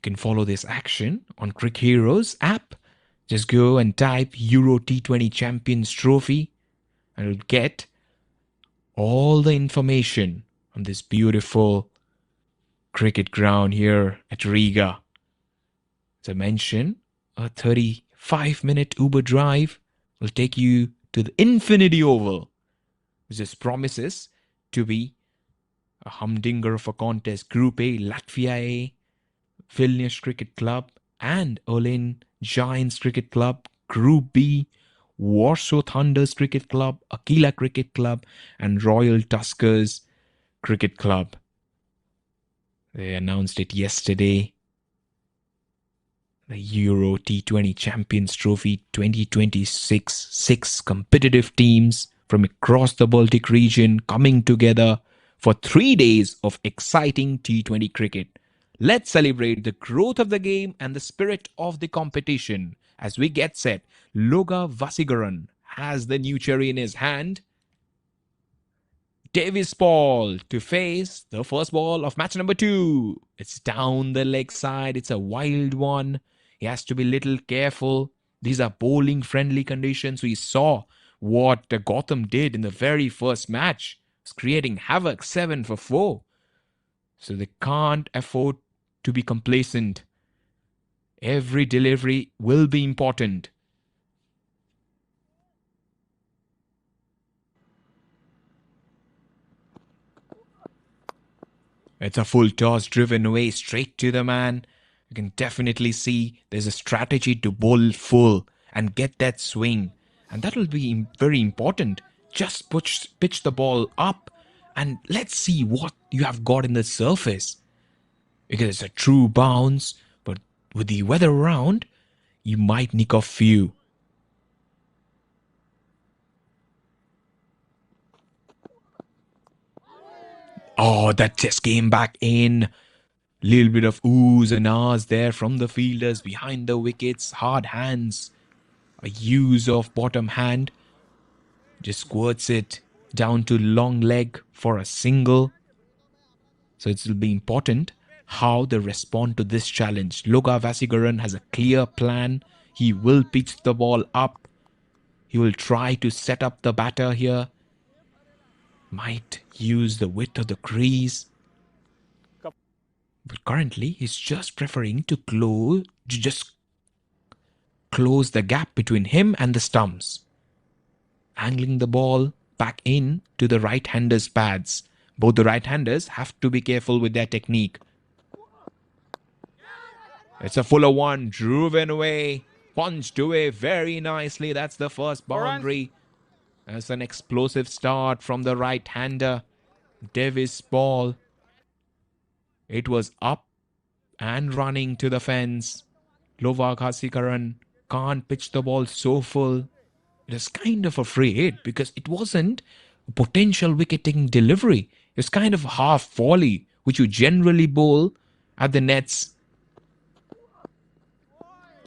can follow this action on Cricket Heroes app. Just go and type Euro T20 Champions Trophy and you'll get all the information on this beautiful cricket ground here at Riga. As I mentioned, a 35-minute Uber drive will take you to the Infinity Oval, which just promises to be a humdinger of a contest. Group A, Latvia A, Vilnius Cricket Club and Olaine Giants Cricket Club. Group B, Warsaw Thunders Cricket Club, Aquila Cricket Club and Royal Tuskers Cricket Club. They announced it yesterday. The Euro T20 Champions Trophy 2026, 6 competitive teams from across the Baltic region coming together for 3 days of exciting T20 cricket. Let's celebrate the growth of the game and the spirit of the competition. As we get set, Loga Vasigaran has the new cherry in his hand. Davis ball to face the first ball of match number 2. It's down the leg side. It's a wild one. He has to be a little careful. These are bowling friendly conditions. We saw what Gotham did in the very first match. It's creating havoc, 7 for 4. So they can't afford to be complacent. Every delivery will be important. It's a full toss driven away straight to the man. You can definitely see there's a strategy to bowl full and get that swing. And that will be very important. Just pitch the ball up and let's see what you have got in the surface. Because it's a true bounce, but with the weather around, you might nick off few. Oh, that just came back in. Little bit of oohs and ahs there from the fielders behind the wickets. Hard hands. A use of bottom hand. Just squirts it down to long leg for a single. So it will be important how they respond to this challenge. Loga Vasigaran has a clear plan. He will pitch the ball up. He will try to set up the batter here. Might use the width of the crease. But currently, he's just preferring to close the gap between him and the stumps. Angling the ball back in to the right-hander's pads. Both the right-handers have to be careful with their technique. It's a fuller one, driven away, punched away very nicely. That's the first boundary. That's an explosive start from the right-hander. Davis ball. It was up and running to the fence. Loga Vasigaran can't pitch the ball so full. It was kind of a free hit because it wasn't a potential wicket-taking delivery. It's kind of half volley, which you generally bowl at the nets.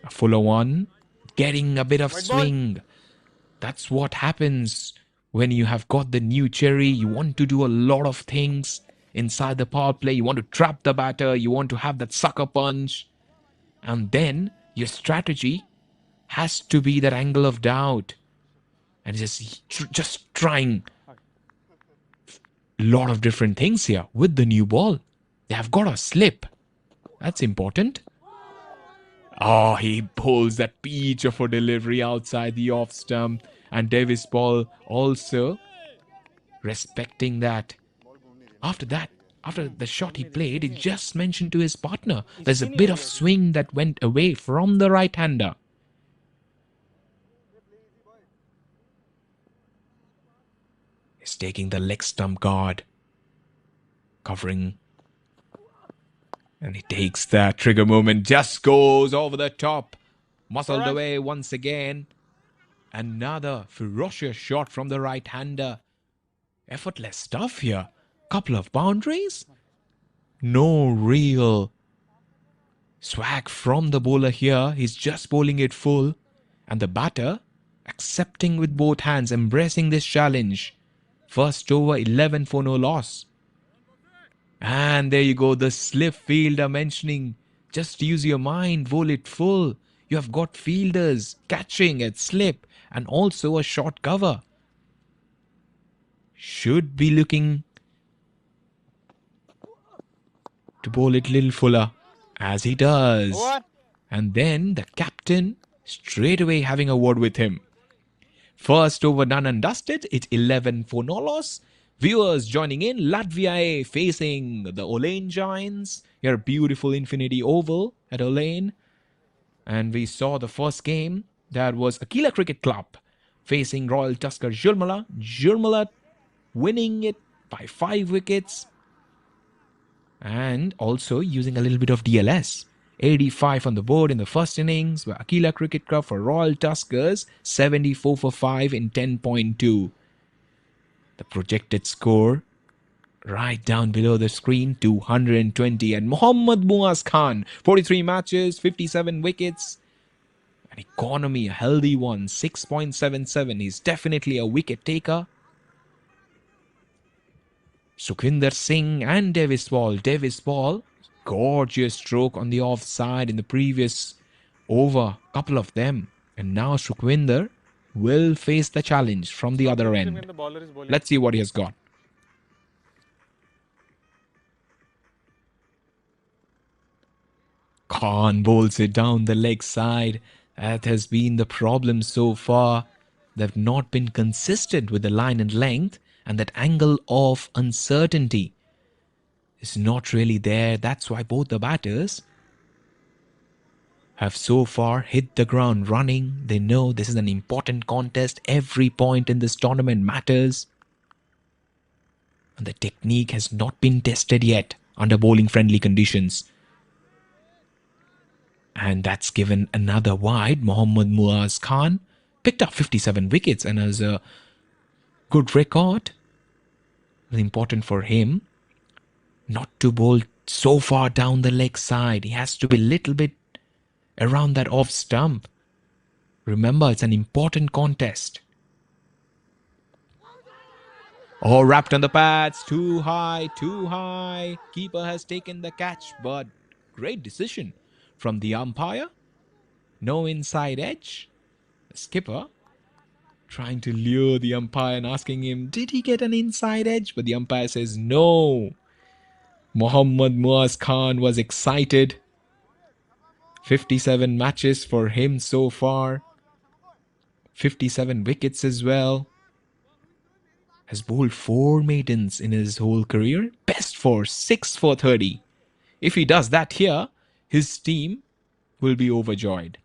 A fuller one, getting a bit of swing. That's what happens when you have got the new cherry. You want to do a lot of things inside the power play. You want to trap the batter. You want to have that sucker punch. And then your strategy has to be that angle of doubt. And just trying a lot of different things here with the new ball. They have got a slip. That's important. Oh, he pulls that peach of a delivery outside the off stump. And Davis ball also respecting that. After the shot he played, he just mentioned to his partner, there's a bit of swing that went away from the right-hander. He's taking the leg stump guard, covering. And he takes that trigger movement, just goes over the top. Muscled away once again. Another ferocious shot from the right-hander. Effortless stuff here. Couple of boundaries. No real swag from the bowler here. He's just bowling it full. And the batter accepting with both hands, embracing this challenge. First over, 11 for no loss. And there you go, the slip fielder mentioning Just use your mind, bowl it full. You have got fielders catching at slip and also a short cover. Should be looking to bowl it little fuller, as he does. And then the captain straight away having a word with him. First over done and dusted. It's 11 for no loss. Viewers joining in, Latvia A facing the Olaine Giants. Your beautiful Infinity Oval at Olaine. And we saw the first game. That was Aquila Cricket Club facing Royal Tusker Jurmala. Jurmala winning it by 5 wickets. And also using a little bit of DLS. 85 on the board in the first innings by Aquila Cricket Club for Royal Tuskers. 74 for 5 in 10.2. The projected score right down below the screen, 220. And Mohammad Muaz Khan, 43 matches, 57 wickets. An economy, a healthy one, 6.77. He's definitely a wicket taker. Sukhvinder Singh and Davis Ball. Davis Ball, gorgeous stroke on the offside in the previous over, couple of them. And now Sukhvinder will face the challenge from the other end. Let's see what he has got. Khan bowls it down the leg side. That has been the problem so far. They've not been consistent with the line and length, and that angle of uncertainty is not really there. That's why both the batters have so far hit the ground running. They know this is an important contest. Every point in this tournament matters. And the technique has not been tested yet under bowling friendly conditions. And that's given another wide. Mohammad Muaz Khan picked up 57 wickets and has a good record. It's important for him not to bowl so far down the leg side. He has to be a little bit around that off stump. Remember, it's an important contest. Oh, wrapped on the pads. Too high, too high. Keeper has taken the catch, but great decision from the umpire. No inside edge. The skipper trying to lure the umpire and asking him, did he get an inside edge? But the umpire says no. Mohammad Muaz Khan was excited. 57 matches for him so far. 57 wickets as well. Has bowled 4 maidens in his whole career. Best for 6 for 30. If he does that here, his team will be overjoyed.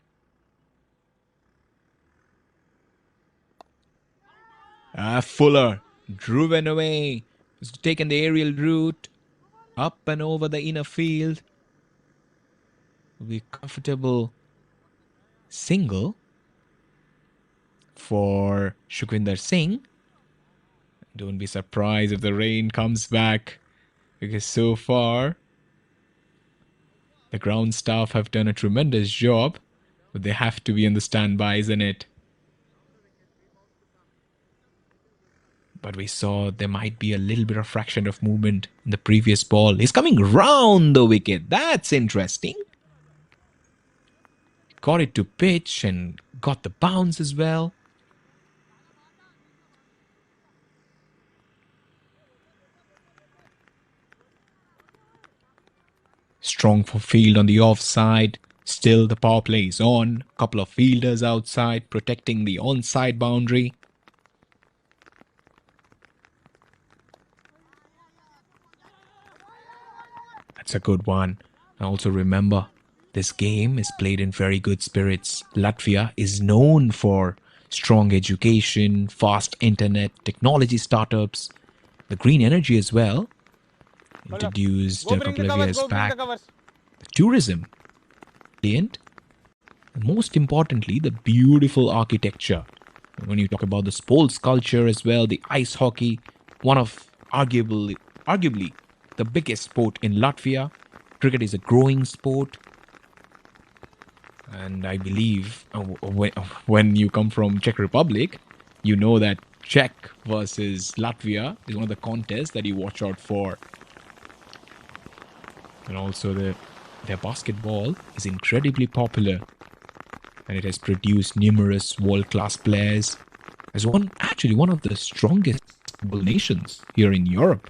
Fuller driven away. He's taken the aerial route up and over the inner field. Will be comfortable single for Sukhvinder Singh. Don't be surprised if the rain comes back, because so far the ground staff have done a tremendous job, but they have to be on the standby, isn't it? But we saw there might be a little bit of fraction of movement in the previous ball. He's coming round the wicket. That's interesting. Got it to pitch and got the bounce as well. Strong for field on the offside. Still the power play is on. Couple of fielders outside protecting the onside boundary. That's a good one. And also remember, this game is played in very good spirits. Latvia is known for strong education, fast internet, technology startups, the green energy as well. Introduced a couple of years back. The tourism. And most importantly, the beautiful architecture. When you talk about the sports culture as well, the ice hockey, one of arguably the biggest sport in Latvia. Cricket is a growing sport. And I believe when you come from Czech Republic, you know that Czech versus Latvia is one of the contests that you watch out for. And also the Their basketball is incredibly popular, and it has produced numerous world-class players as one of the strongest basketball nations here in Europe.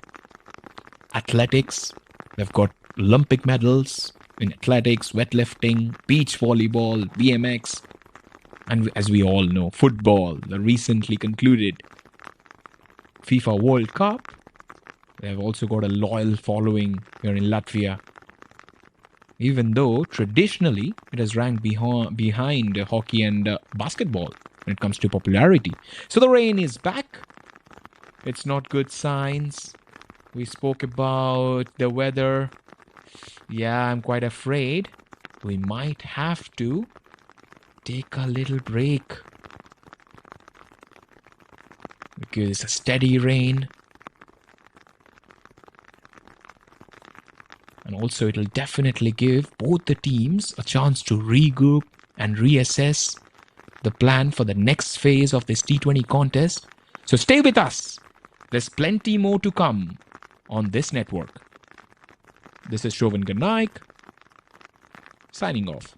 Athletics, they've got Olympic medals in athletics, weightlifting, beach volleyball, BMX, and as we all know, football, the recently concluded FIFA World Cup. They have also got a loyal following here in Latvia, even though traditionally it has ranked behind hockey and basketball when it comes to popularity. So the rain is back. It's not good signs. We spoke about the weather. Yeah, I'm quite afraid we might have to take a little break because it's a steady rain. And also it'll definitely give both the teams a chance to regroup and reassess the plan for the next phase of this T20 contest. So stay with us. There's plenty more to come on this network. This is Shovan Ganaik signing off.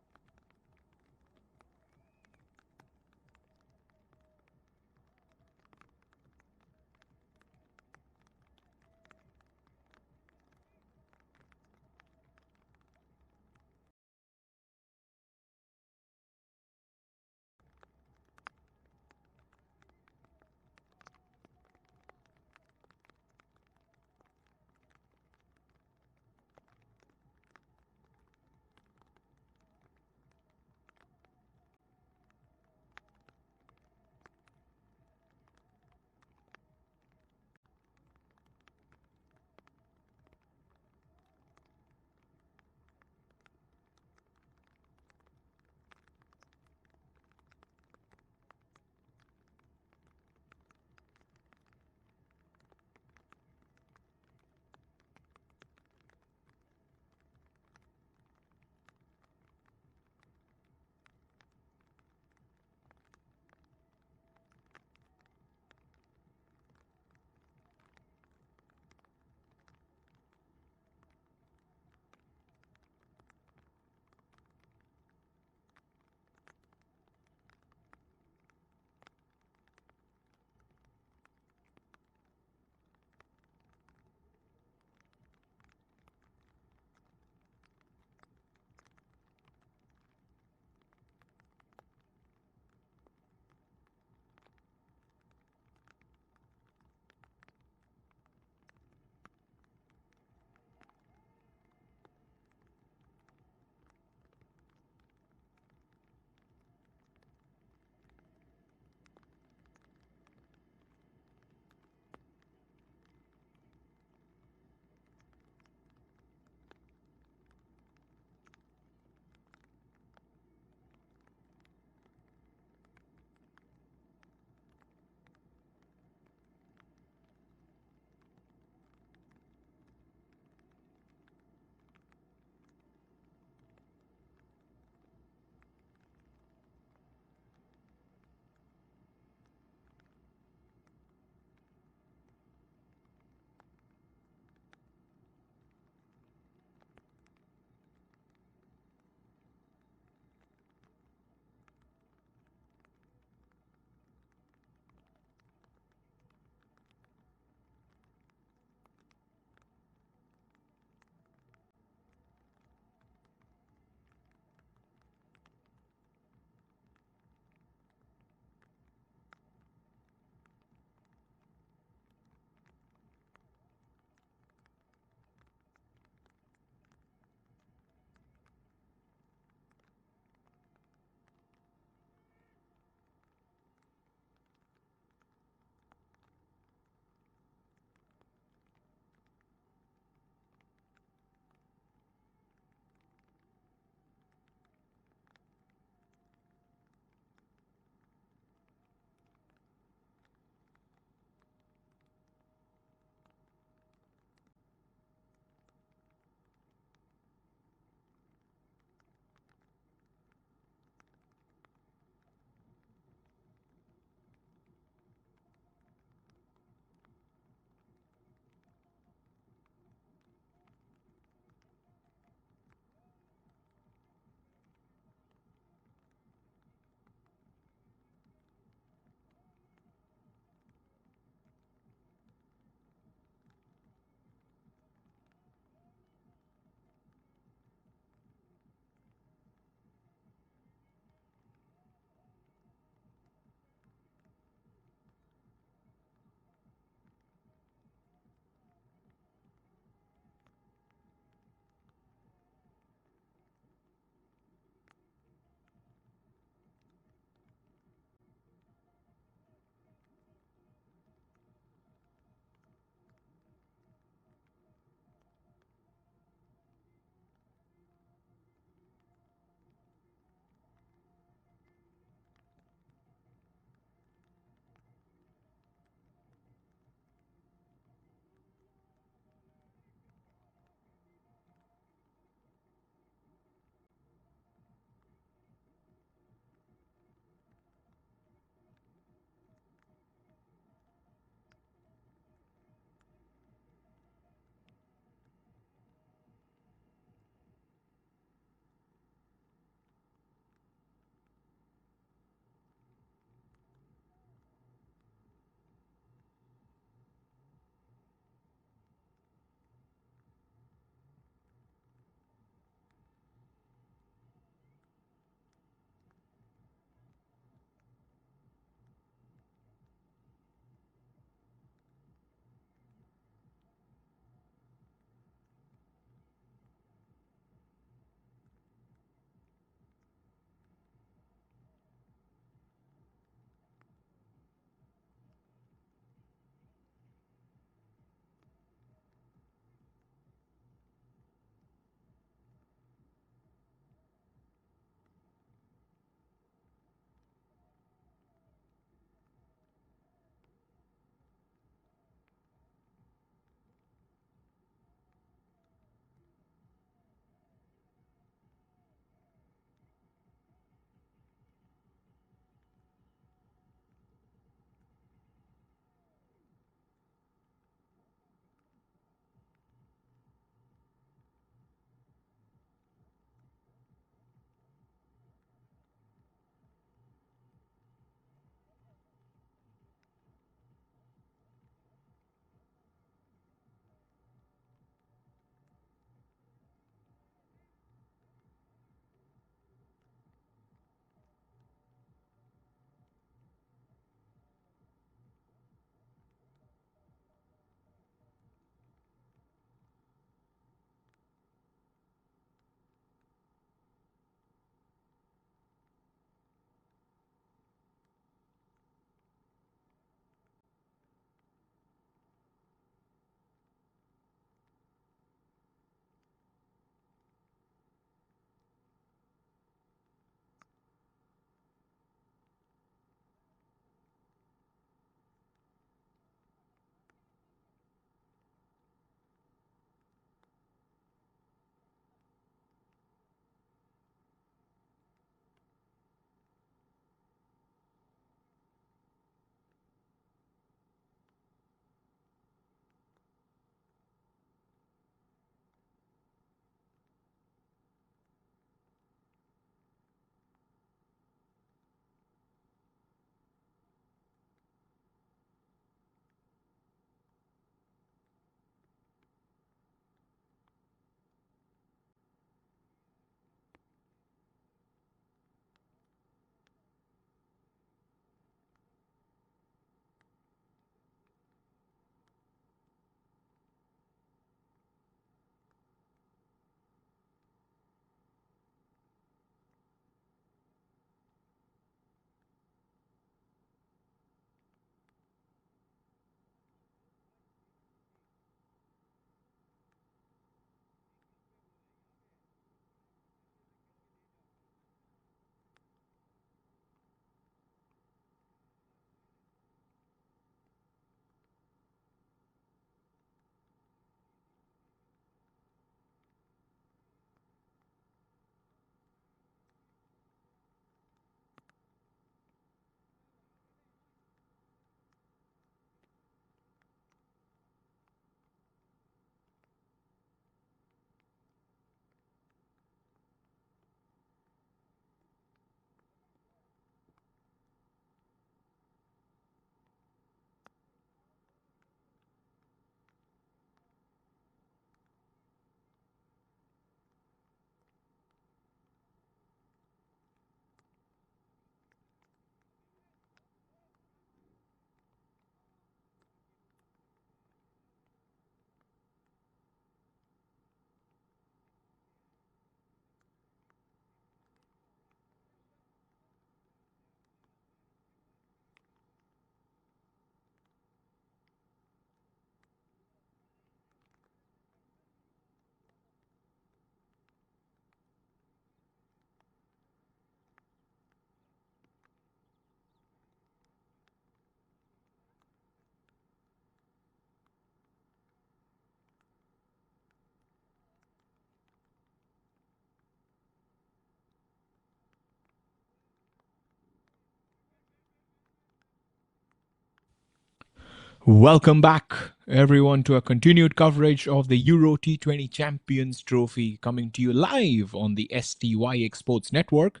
Welcome back, everyone, to a continued coverage of the Euro T20 Champions Trophy coming to you live on the STY Sports Network.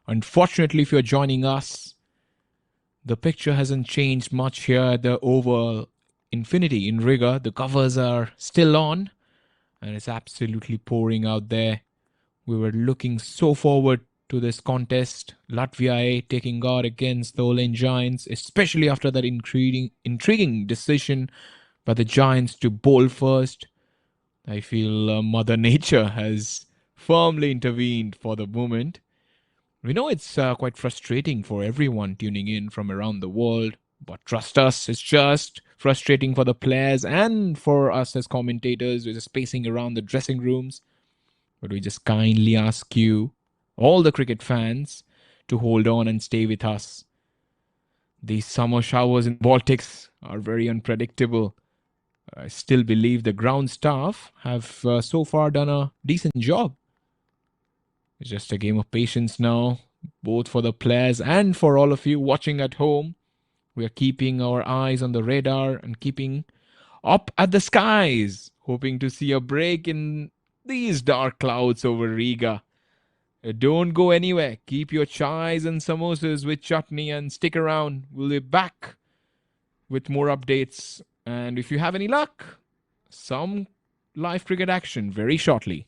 Unfortunately, if you're joining us, the picture hasn't changed much here at the Oval Infinity in Riga. The covers are still on, and it's absolutely pouring out there. We were looking so forward to this contest. Latvia A taking guard against the Olaine Giants, especially after that intriguing decision by the Giants to bowl first. I feel Mother Nature has firmly intervened for the moment. We know it's quite frustrating for everyone tuning in from around the world, but trust us, it's just frustrating for the players and for us as commentators. We're just pacing around the dressing rooms. But we just kindly ask you, all the cricket fans, to hold on and stay with us. These summer showers in the Baltics are very unpredictable. I still believe the ground staff have so far done a decent job. It's just a game of patience now, both for the players and for all of you watching at home. We are keeping our eyes on the radar and keeping up at the skies, hoping to see a break in these dark clouds over Riga. Don't go anywhere. Keep your chais and samosas with chutney and stick around. We'll be back with more updates. And if you have any luck, some live cricket action very shortly.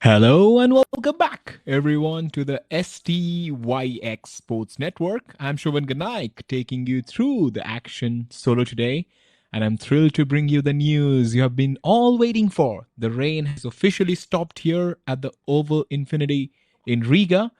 Hello and welcome back, everyone, to the STYX Sports Network. I'm Shovan Ganaik, taking you through the action solo today, and I'm thrilled to bring you the news you have been all waiting for. The rain has officially stopped here at the Oval Infinity in Riga.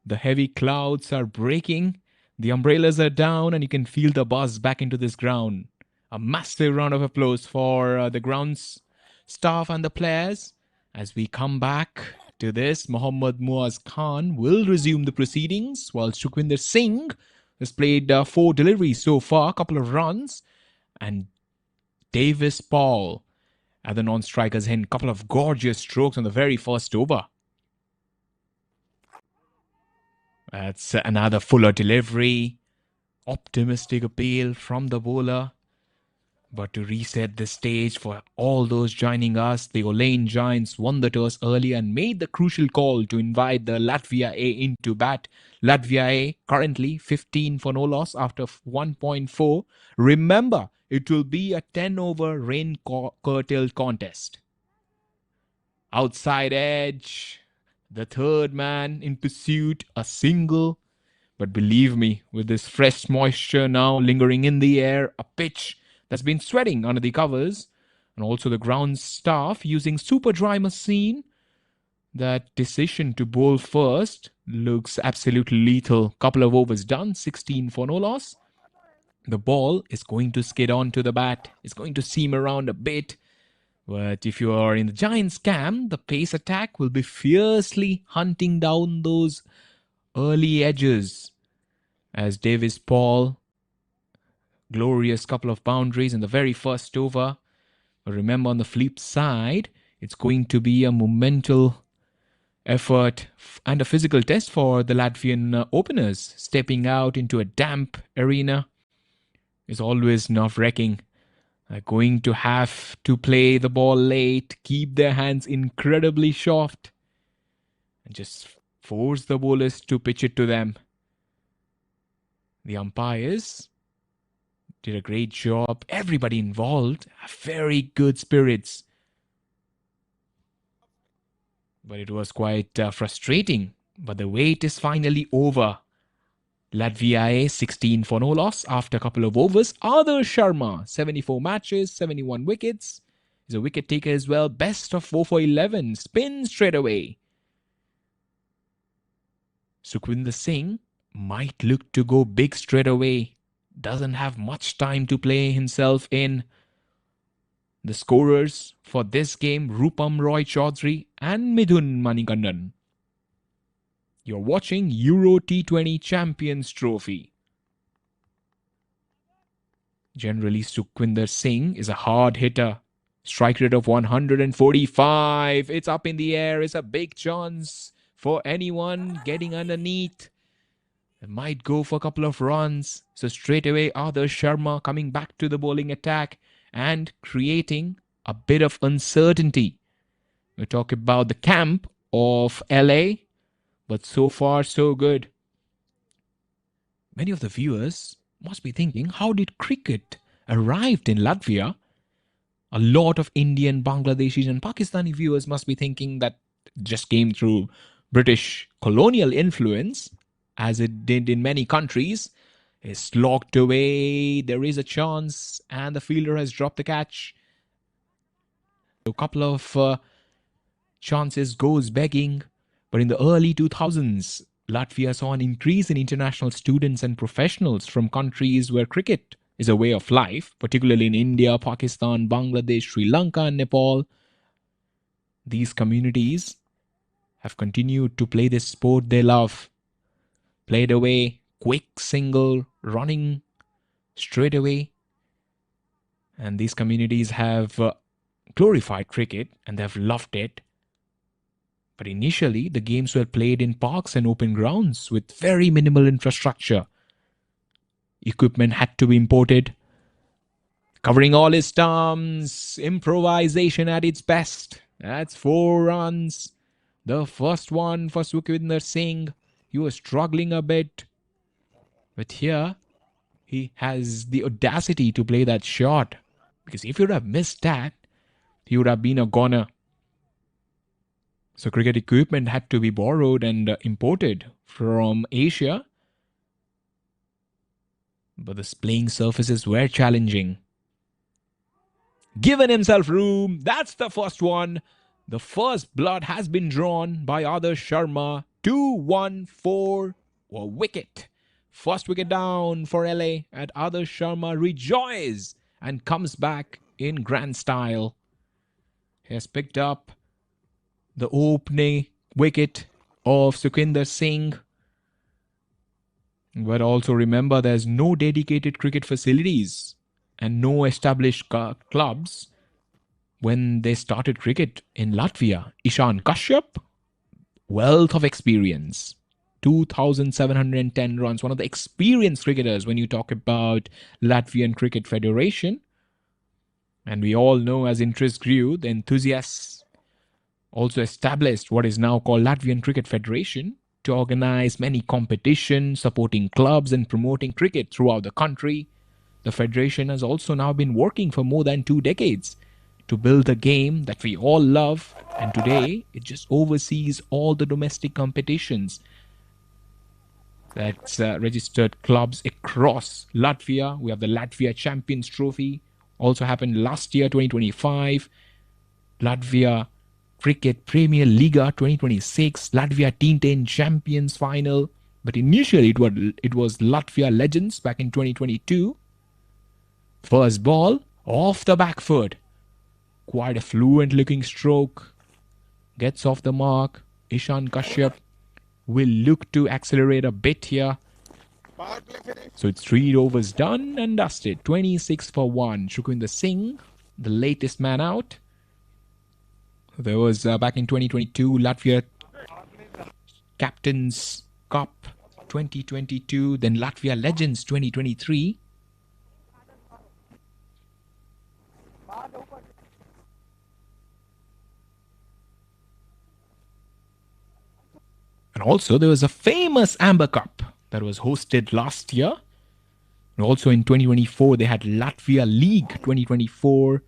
The heavy clouds are breaking, the umbrellas are down, and you can feel the buzz back into this ground. A massive round of applause for the grounds staff and the players. As we come back to this, Mohammad Muaz Khan will resume the proceedings while Sukhwinder Singh has played 4 deliveries so far, a couple of runs, and Davis Paul at the non-striker's end, couple of gorgeous strokes on the very first over. That's another fuller delivery, optimistic appeal from the bowler. But to reset the stage for all those joining us, the Olaine Giants won the toss early and made the crucial call to invite the Latvia A into bat. Latvia A currently 15 for no loss after 1.4. Remember, it will be a 10-over rain curtailed contest. Outside edge, the third man in pursuit, a single. But believe me, with this fresh moisture now lingering in the air, a pitch that's been sweating under the covers, and also the ground staff using super dry machine, that decision to bowl first looks absolutely lethal. Couple of overs done, 16 for no loss. The ball is going to skid onto the bat. It's going to seam around a bit. But if you are in the Giants camp, the pace attack will be fiercely hunting down those early edges. As Davis Paul, glorious couple of boundaries in the very first over. But remember, on the flip side, it's going to be a momental effort and a physical test for the Latvian openers. Stepping out into a damp arena is always nerve-wracking. Going to have to play the ball late, keep their hands incredibly soft, and just force the bowlers to pitch it to them. The umpires did a great job. Everybody involved have very good spirits. But it was quite frustrating. But the wait is finally over. Latvia A 16 for no loss after a couple of overs. Adarsh Sharma, 74 matches, 71 wickets. He's a wicket taker as well. Best of 4 for 11. Spin straight away. Sukhwinder Singh might look to go big straight away. Doesn't have much time to play himself in. The scorers for this game, Rupam Roy Chaudhary and Midhun Manikandan. You're watching Euro T20 Champions Trophy. Generally, Sukhwinder Singh is a hard hitter. Strike rate of 145. It's up in the air. It's a big chance for anyone getting underneath. It might go for a couple of runs. So straight away, Adarsh Sharma coming back to the bowling attack and creating a bit of uncertainty. We talk about the camp of LA, but so far so good. Many of the viewers must be thinking, how did cricket arrived in Latvia? A lot of Indian, Bangladeshis and Pakistani viewers must be thinking that it just came through British colonial influence, as it did in many countries. Is locked away, there is a chance, and the fielder has dropped the catch. A couple of chances goes begging, but in the early 2000s, Latvia saw an increase in international students and professionals from countries where cricket is a way of life, particularly in India, Pakistan, Bangladesh, Sri Lanka, and Nepal. These communities have continued to play this sport they love. Played away, quick single, running straight away. And these communities have glorified cricket and they've loved it. But initially, the games were played in parks and open grounds with very minimal infrastructure. Equipment had to be imported. Covering all his stumps, improvisation at its best. That's 4 runs. The first one for Sukhwinder Singh. He was struggling a bit. But here, he has the audacity to play that shot. Because if he would have missed that, he would have been a goner. So cricket equipment had to be borrowed and imported from Asia, but the playing surfaces were challenging. Given himself room, that's the first one. The first blood has been drawn by Adarsh Sharma. 2-1-4 a wicket. First wicket down for LA, and Adarsh Sharma rejoices and comes back in grand style. He has picked up the opening wicket of Sukhwinder Singh. But also remember, there's no dedicated cricket facilities and no established clubs when they started cricket in Latvia. Ishan Kashyap, wealth of experience. 2,710 runs, one of the experienced cricketers when you talk about Latvian Cricket Federation. And we all know as interest grew, the enthusiasts also established what is now called Latvian Cricket Federation to organize many competitions, supporting clubs and promoting cricket throughout the country. The federation has also now been working for more than 2 decades to build a game that we all love, and today it just oversees all the domestic competitions that's registered clubs across Latvia. We have the Latvia Champions Trophy, also happened last year, 2025. Latvia Cricket Premier Liga 2026, Latvia T20 Champions Final. But initially it was Latvia Legends back in 2022. First ball, off the back foot. Quite a fluent looking stroke. Gets off the mark. Ishan Kashyap will look to accelerate a bit here. So it's 3 overs done and dusted. 26 for 1. Sukhwinder Singh, the latest man out. There was back in 2022 Latvia Captains Cup 2022, then Latvia Legends 2023. And also there was a famous Amber Cup that was hosted last year. And also in 2024 they had Latvia League 2024,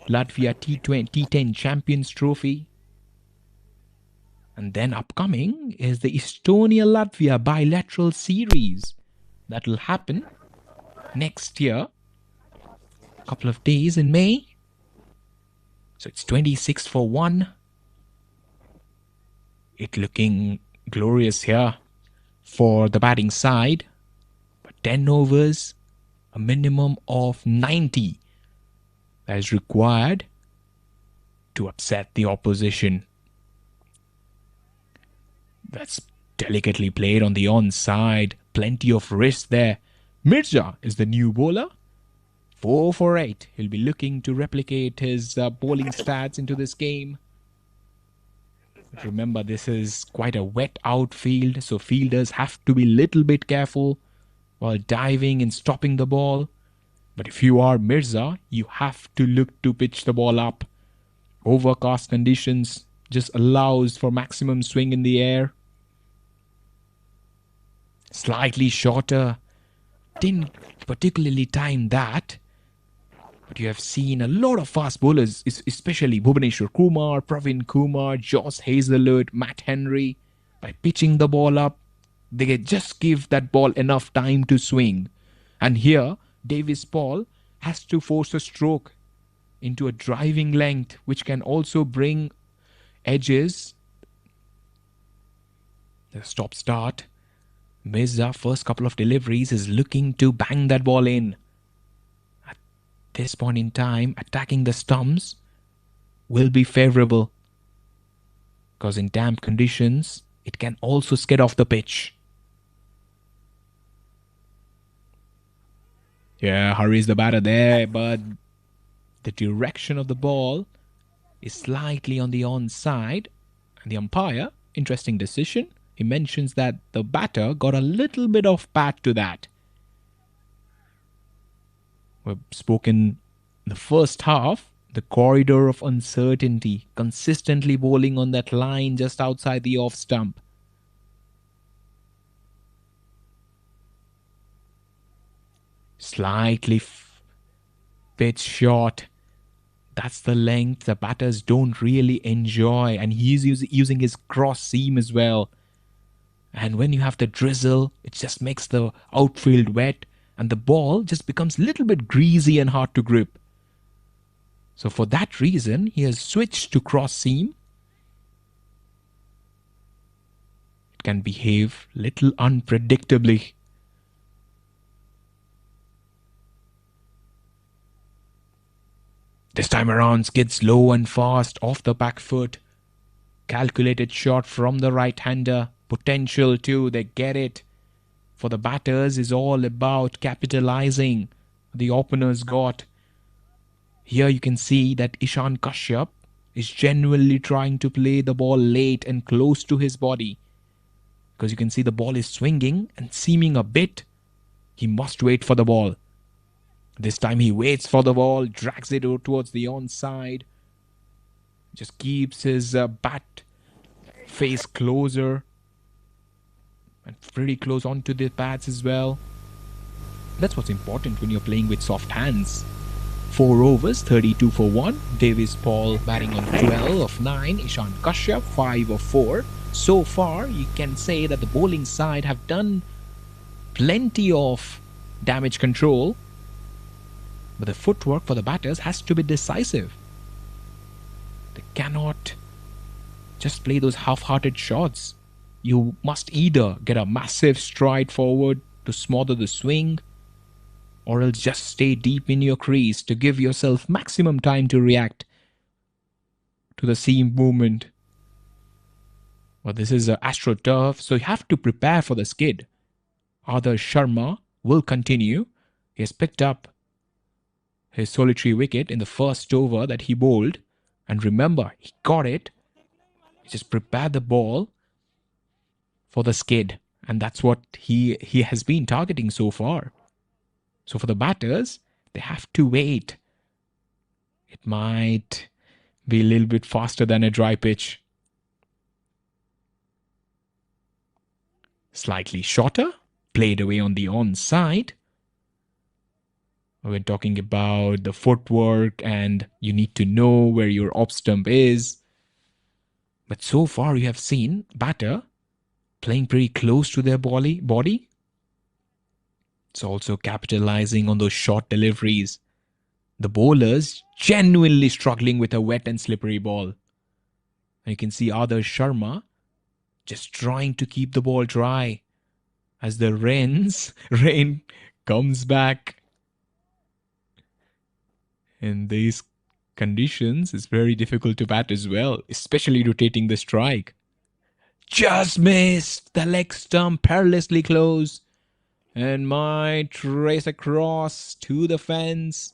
Latvia T10 Champions Trophy. And then upcoming is the Estonia-Latvia bilateral series that will happen next year, a couple of days in May. So it's 26 for 1. It looking glorious here for the batting side. But 10 overs, a minimum of 90 that is required to upset the opposition. That's delicately played on the onside. Plenty of risk there. Mirza is the new bowler. 4 for 8. He'll be looking to replicate his bowling stats into this game. But remember, this is quite a wet outfield, so fielders have to be a little bit careful while diving and stopping the ball. But if you are Mirza, you have to look to pitch the ball up. Overcast conditions just allows for maximum swing in the air. Slightly shorter. Didn't particularly time that. But you have seen a lot of fast bowlers, especially Bhuvaneshwar Kumar, Praveen Kumar, Josh Hazlewood, Matt Henry. By pitching the ball up, they just give that ball enough time to swing. And here, Davis Paul has to force a stroke into a driving length, which can also bring edges. The stop start. Mirza, first couple of deliveries, is looking to bang that ball in. At this point in time, attacking the stumps will be favourable, because in damp conditions, it can also skid off the pitch. Yeah, hurries the batter there, but the direction of the ball is slightly on the onside. And the umpire, interesting decision, he mentions that the batter got a little bit of pat to that. We've spoken the first half, the corridor of uncertainty, consistently bowling on that line just outside the off stump. Slightly pitch short. That's the length the batters don't really enjoy. And he's using his cross seam as well. And when you have the drizzle, it just makes the outfield wet. And the ball just becomes a little bit greasy and hard to grip. So for that reason, he has switched to cross seam. It can behave little unpredictably. This time around, skids low and fast off the back foot. Calculated shot from the right-hander. Potential too, they get it. For the batters is all about capitalizing the openers got. Here you can see that Ishan Kashyap is genuinely trying to play the ball late and close to his body. Because you can see the ball is swinging and seaming a bit. He must wait for the ball. This time he waits for the ball, drags it towards the onside. Just keeps his bat face closer. And pretty close onto the pads as well. That's what's important when you're playing with soft hands. 4 overs, 32 for 1. Davis Paul batting on 12 of 9. Ishan Kashyap 5 of 4. So far, you can say that the bowling side have done plenty of damage control. But the footwork for the batters has to be decisive. They cannot just play those half-hearted shots. You must either get a massive stride forward to smother the swing, or else just stay deep in your crease to give yourself maximum time to react to the seam movement. Well, this is AstroTurf, so you have to prepare for the skid. Adarsh Sharma will continue. He has picked up his solitary wicket in the first over that he bowled. And remember, he got it. He just prepared the ball for the skid. And that's what he has been targeting so far. So for the batters, they have to wait. It might be a little bit faster than a dry pitch. Slightly shorter, played away on the onside. We're talking about the footwork and you need to know where your off stump is. But so far you have seen batter playing pretty close to their body. It's also capitalizing on those short deliveries. The bowlers genuinely struggling with a wet and slippery ball. And you can see Adarsh Sharma just trying to keep the ball dry as the rain comes back. In these conditions, it's very difficult to bat as well, especially rotating the strike. Just missed the leg stump perilously close. And might race across to the fence.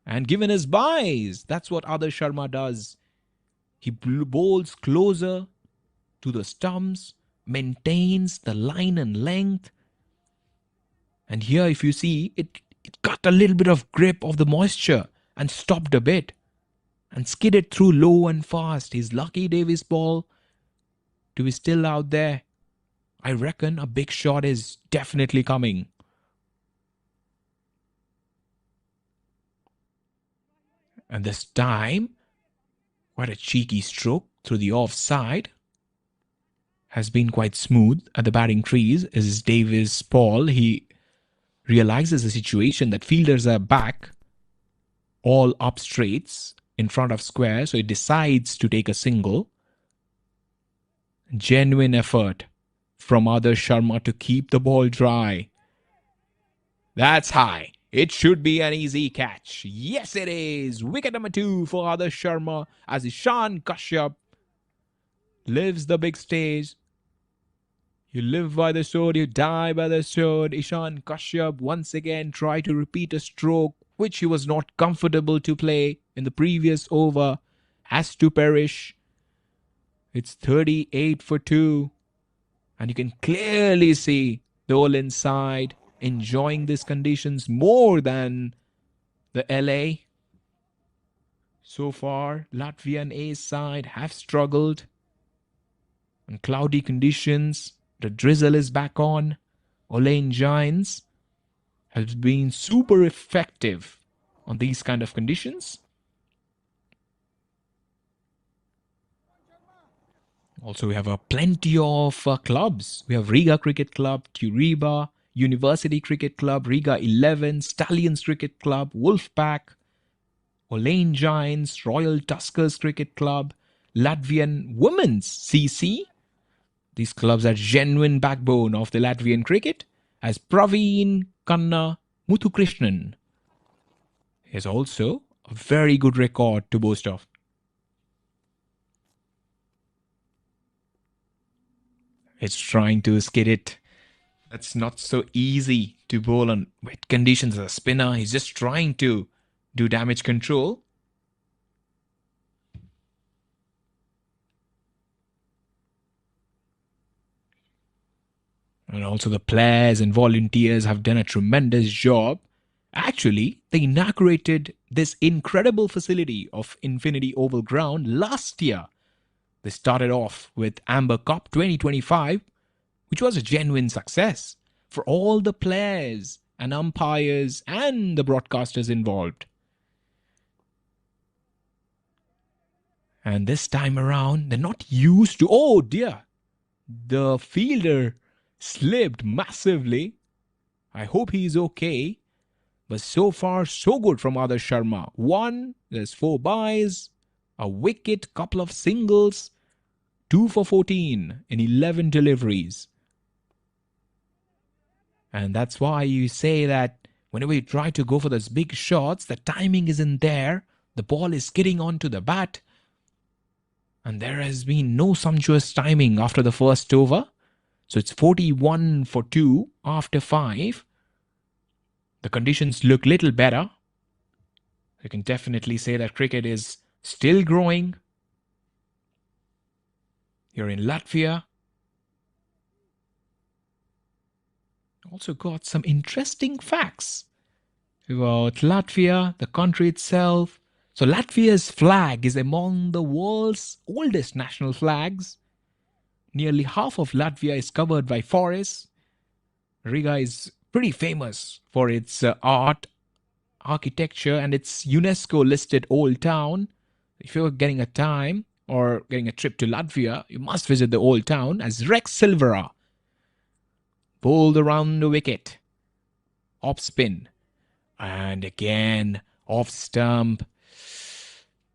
And given his buys, that's what Adarsh Sharma does. He bowls closer to the stumps, maintains the line and length. And here if you see, it got a little bit of grip of the moisture and stopped a bit. And skidded through low and fast. He's lucky Davis ball to be still out there. I reckon a big shot is definitely coming. And this time, quite a cheeky stroke through the offside. Has been quite smooth at the batting crease. Is Davis Paul. He realizes the situation that fielders are back, all up straights in front of square. So he decides to take a single. Genuine effort from Adarsh Sharma to keep the ball dry. That's high. It should be an easy catch. Yes, it is. Wicket number 2 for Adarsh Sharma as Ishan Kashyap lives the big stage. You live by the sword, you die by the sword. Ishan Kashyap once again tried to repeat a stroke which he was not comfortable to play in the previous over. Has to perish. It's 38 for 2. And you can clearly see the Olaine side enjoying these conditions more than the LA. So far, Latvian A side have struggled. In cloudy conditions, the drizzle is back on. Olaine Giants has been super effective on these kind of conditions. Also, we have plenty of clubs. We have Riga Cricket Club, Turiba, University Cricket Club, Riga 11, Stallions Cricket Club, Wolfpack, Olaine Giants, Royal Tuskers Cricket Club, Latvian Women's CC. These clubs are genuine backbone of the Latvian cricket, as Praveen Kanna Muthukrishnan is also a very good record to boast of. It's trying to skid it. That's not so easy to bowl on wet conditions as a spinner. He's just trying to do damage control. And also the players and volunteers have done a tremendous job. Actually, they inaugurated this incredible facility of Infinity Oval Ground last year. They started off with Amber Cup 2025, which was a genuine success for all the players and umpires and the broadcasters involved. And this time around, they're not used to, oh dear, the fielder slipped massively. I hope he's okay. But so far, so good from Adarsh Sharma. There's 4 byes, a wicket, couple of singles, 2 for 14 in 11 deliveries. And that's why you say that whenever you try to go for those big shots, the timing isn't there. The ball is skidding onto the bat. And there has been no sumptuous timing after the first over. So it's 41 for 2 after 5. The conditions look little better. You can definitely say that cricket is still growing. You're in Latvia. Also got some interesting facts about Latvia, the country itself. So Latvia's flag is among the world's oldest national flags. Nearly half of Latvia is covered by forests. Riga is pretty famous for its art, architecture, and its UNESCO listed old town. If you're getting a time or getting a trip to Latvia, you must visit the old town as Rex Silvera bowled around the wicket, off spin, and again off stump.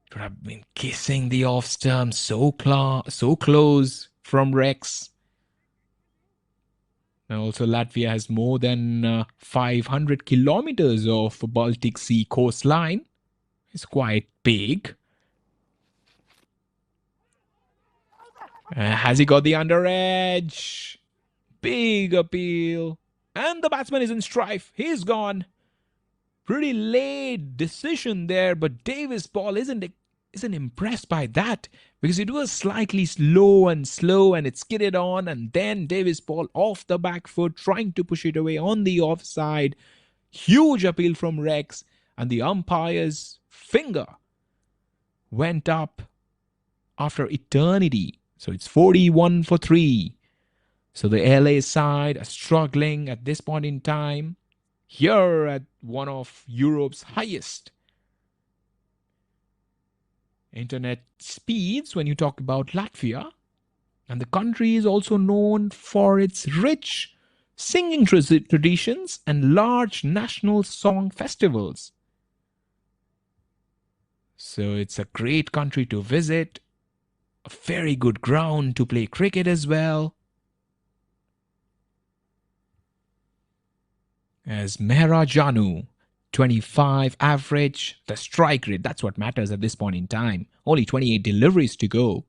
Could have been kissing the off stump, so close from Rex. And also, Latvia has more than 500 kilometers of Baltic Sea coastline. It's quite big. Has he got the under edge? Big appeal. And the batsman is in strife. He's gone. Pretty late decision there, but Davis Paul isn't impressed by that because it was slightly slow and it skidded on, and then Davis Paul off the back foot trying to push it away on the offside. Huge appeal from Rex, and the umpire's finger went up after eternity. So it's 41 for 3. So the LA side are struggling at this point in time. Here at one of Europe's highest internet speeds when you talk about Latvia. And the country is also known for its rich singing traditions and large national song festivals. So it's a great country to visit, a very good ground to play cricket as well. As Mehrajanu, 25 average, the strike rate, that's what matters at this point in time. Only 28 deliveries to go.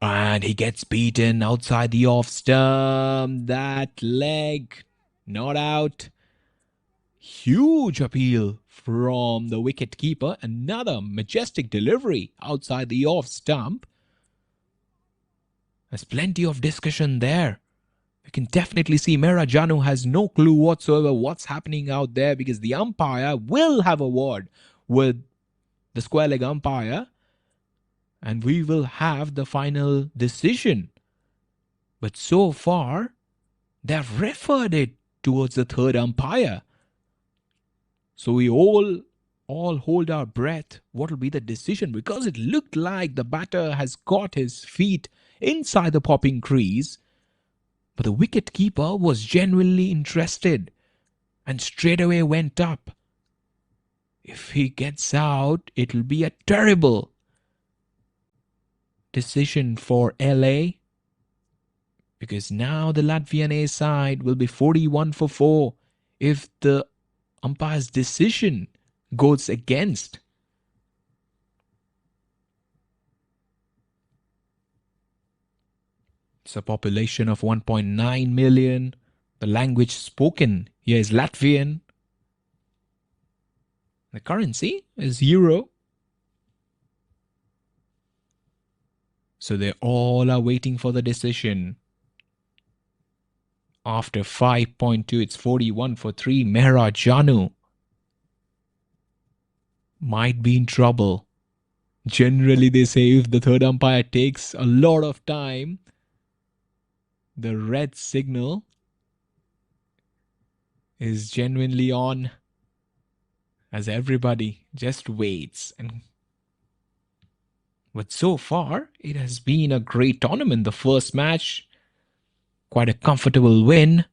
And he gets beaten outside the off stump. That leg, not out. Huge appeal from the wicket keeper. Another majestic delivery outside the off stump. There's plenty of discussion there. You can definitely see Mehrajanu has no clue whatsoever what's happening out there because the umpire will have a word with the square leg umpire and we will have the final decision. But so far, they've referred it towards the third umpire. So we all all hold our breath. What will be the decision? Because it looked like the batter has got his feet inside the popping crease, but the wicket keeper was genuinely interested and straight away went up. If he gets out, it'll be a terrible decision for LA, because now the Latvian A side will be 41 for 4 if the umpire's decision goes against. It's a population of 1.9 million. The language spoken here is Latvian. The currency is Euro. So they all are waiting for the decision. After 5.2, it's 41 for 3. Mehra Janu might be in trouble. Generally, they say if the third umpire takes a lot of time, the red signal is genuinely on, as everybody just waits. But so far, it has been a great tournament. The first match, quite a comfortable win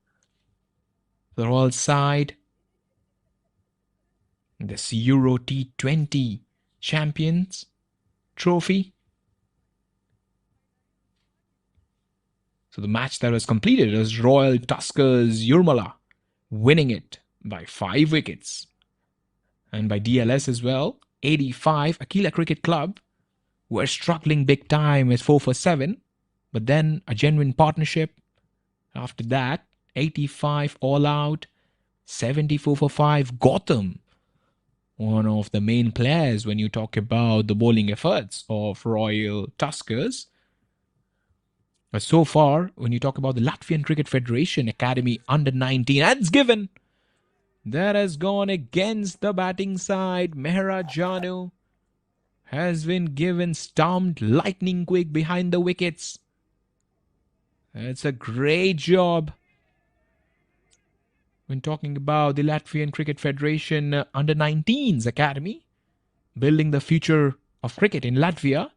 for the Royal side. This Euro T20 Champions Trophy. So the match that was completed was Royal Tuskers Jurmala winning it by 5 wickets. And by DLS as well, 85, Aquila Cricket Club were struggling big time as 4 for 7. But then a genuine partnership. After that, 85 all out, 74 for 5. Gotham, one of the main players when you talk about the bowling efforts of Royal Tuskers. But so far, when you talk about the Latvian Cricket Federation Academy under 19, that's given. That has gone against the batting side. Mehra Janu has been given stumped lightning quick behind the wickets. It's a great job when talking about the Latvian Cricket Federation under 19s Academy, building the future of cricket in Latvia.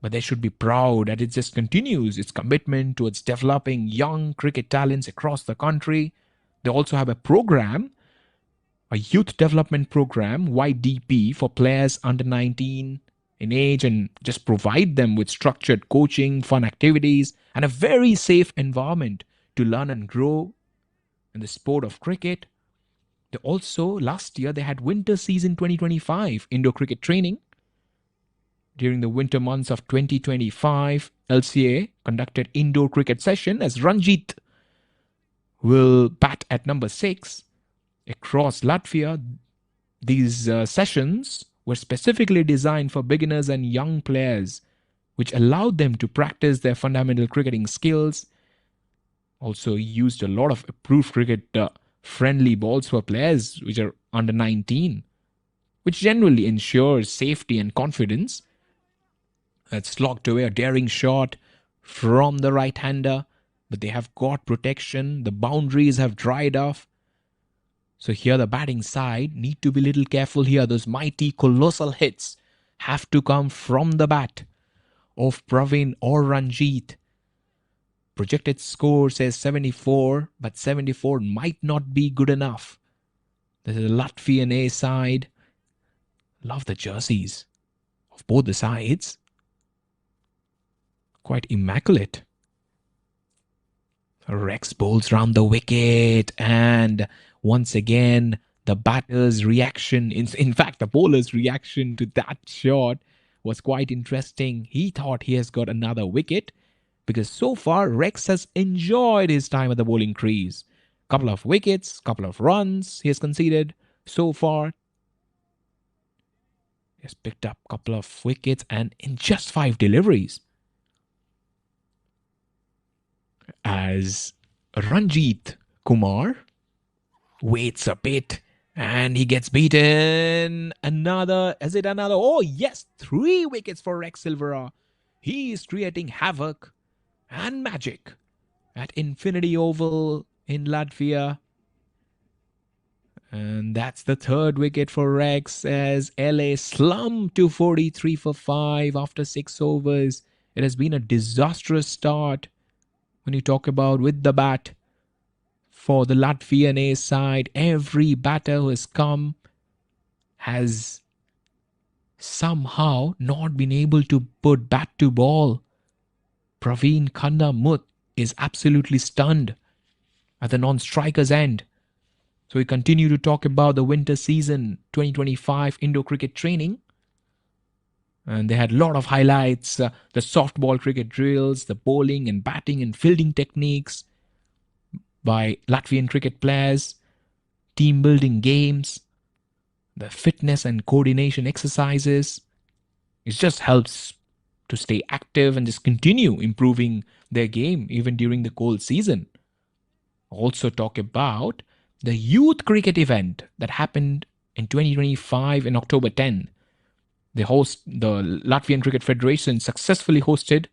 But they should be proud that it just continues its commitment towards developing young cricket talents across the country. They also have a program, a youth development program, YDP, for players under 19 in age, and just provide them with structured coaching, fun activities, and a very safe environment to learn and grow in the sport of cricket. They also, last year, they had Winter Season 2025 indoor cricket training. During the winter months of 2025, LCA conducted indoor cricket session as Ranjit will bat at number 6 across Latvia. These sessions were specifically designed for beginners and young players, which allowed them to practice their fundamental cricketing skills. Also used a lot of approved cricket friendly balls for players which are under 19, which generally ensures safety and confidence. That's slogged away a daring shot from the right-hander, but they have got protection. The boundaries have dried off. So here the batting side need to be a little careful here. Those mighty colossal hits have to come from the bat of Praveen or Ranjit. Projected score says 74, but 74 might not be good enough. This is a Latvian A side. Love the jerseys of both the sides. Quite immaculate. Rex bowls round the wicket, and once again the batter's reaction, in fact the bowler's reaction to that shot was quite interesting. He thought he has got another wicket, because so far Rex has enjoyed his time at the bowling crease. Couple of wickets, couple of runs he has conceded so far. He has picked up a couple of wickets and in just 5 deliveries. As Ranjit Kumar waits a bit and he gets beaten. Another? Oh yes, 3 wickets for Rex Silvera. He is creating havoc and magic at Infinity Oval in Latvia. And that's the third wicket for Rex as LA slumped to 43 for 5 after 6 overs. It has been a disastrous start when you talk about with the bat for the Latvian A side. Every batter who has come has somehow not been able to put bat to ball. Praveen Khanna is absolutely stunned at the non-striker's end. So we continue to talk about the winter season 2025 indoor cricket training. And they had a lot of highlights, the softball cricket drills, the bowling and batting and fielding techniques by Latvian cricket players, team building games, the fitness and coordination exercises. It just helps to stay active and just continue improving their game even during the cold season. Also talk about the youth cricket event that happened in 2025 in October 10. The Latvian Cricket Federation successfully hosted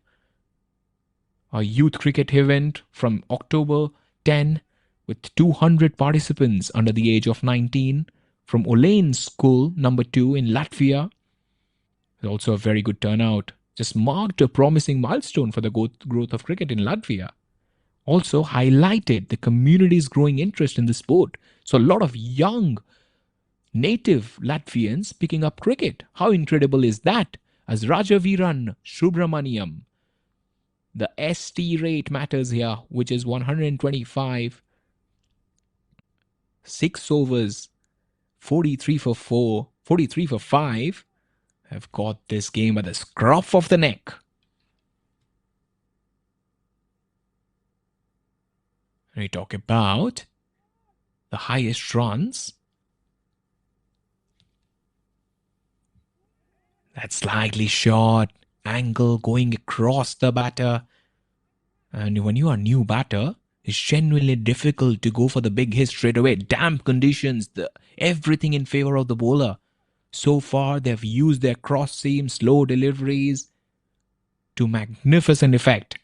a youth cricket event from October 10 with 200 participants under the age of 19 from Olaine School number 2 in Latvia. Also a very good turnout. Just marked a promising milestone for the growth of cricket in Latvia. Also highlighted the community's growing interest in the sport. So a lot of young native Latvians picking up cricket. How incredible is that? As Rajaviran Subramaniam, the ST rate matters here, which is 125. 6 overs, 43 for 4, 43 for 5, have got this game at the scruff of the neck. We talk about the highest runs. That slightly short angle going across the batter. And when you are a new batter, it's genuinely difficult to go for the big hit straight away. Damp conditions, everything in favor of the bowler. So far, they've used their cross seam, slow deliveries to magnificent effect.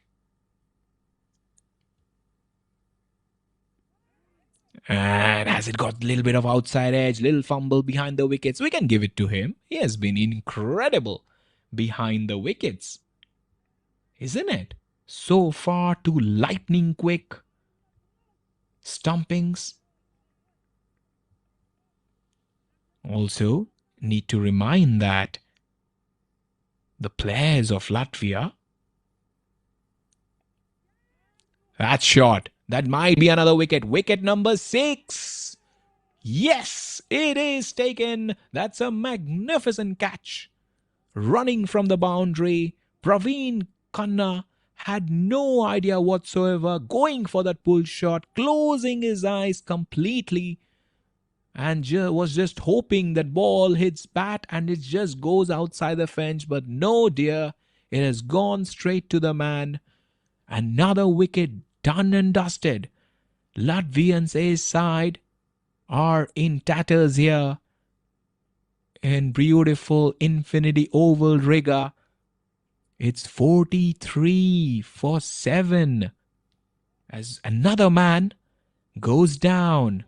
And has it got a little bit of outside edge, little fumble behind the wickets? We can give it to him. He has been incredible behind the wickets. Isn't it? So far, 2 lightning quick stumpings. Also, need to remind that the players of Latvia. That's short. That might be another wicket. Wicket number 6. Yes, it is taken. That's a magnificent catch. Running from the boundary, Praveen Khanna had no idea whatsoever, going for that pull shot, closing his eyes completely, and was just hoping that ball hits bat and it just goes outside the fence. But no, dear, it has gone straight to the man. Another wicket done and dusted. Latvians A side are in tatters here in beautiful infinity oval rigor. It's 43 for 7 as another man goes down.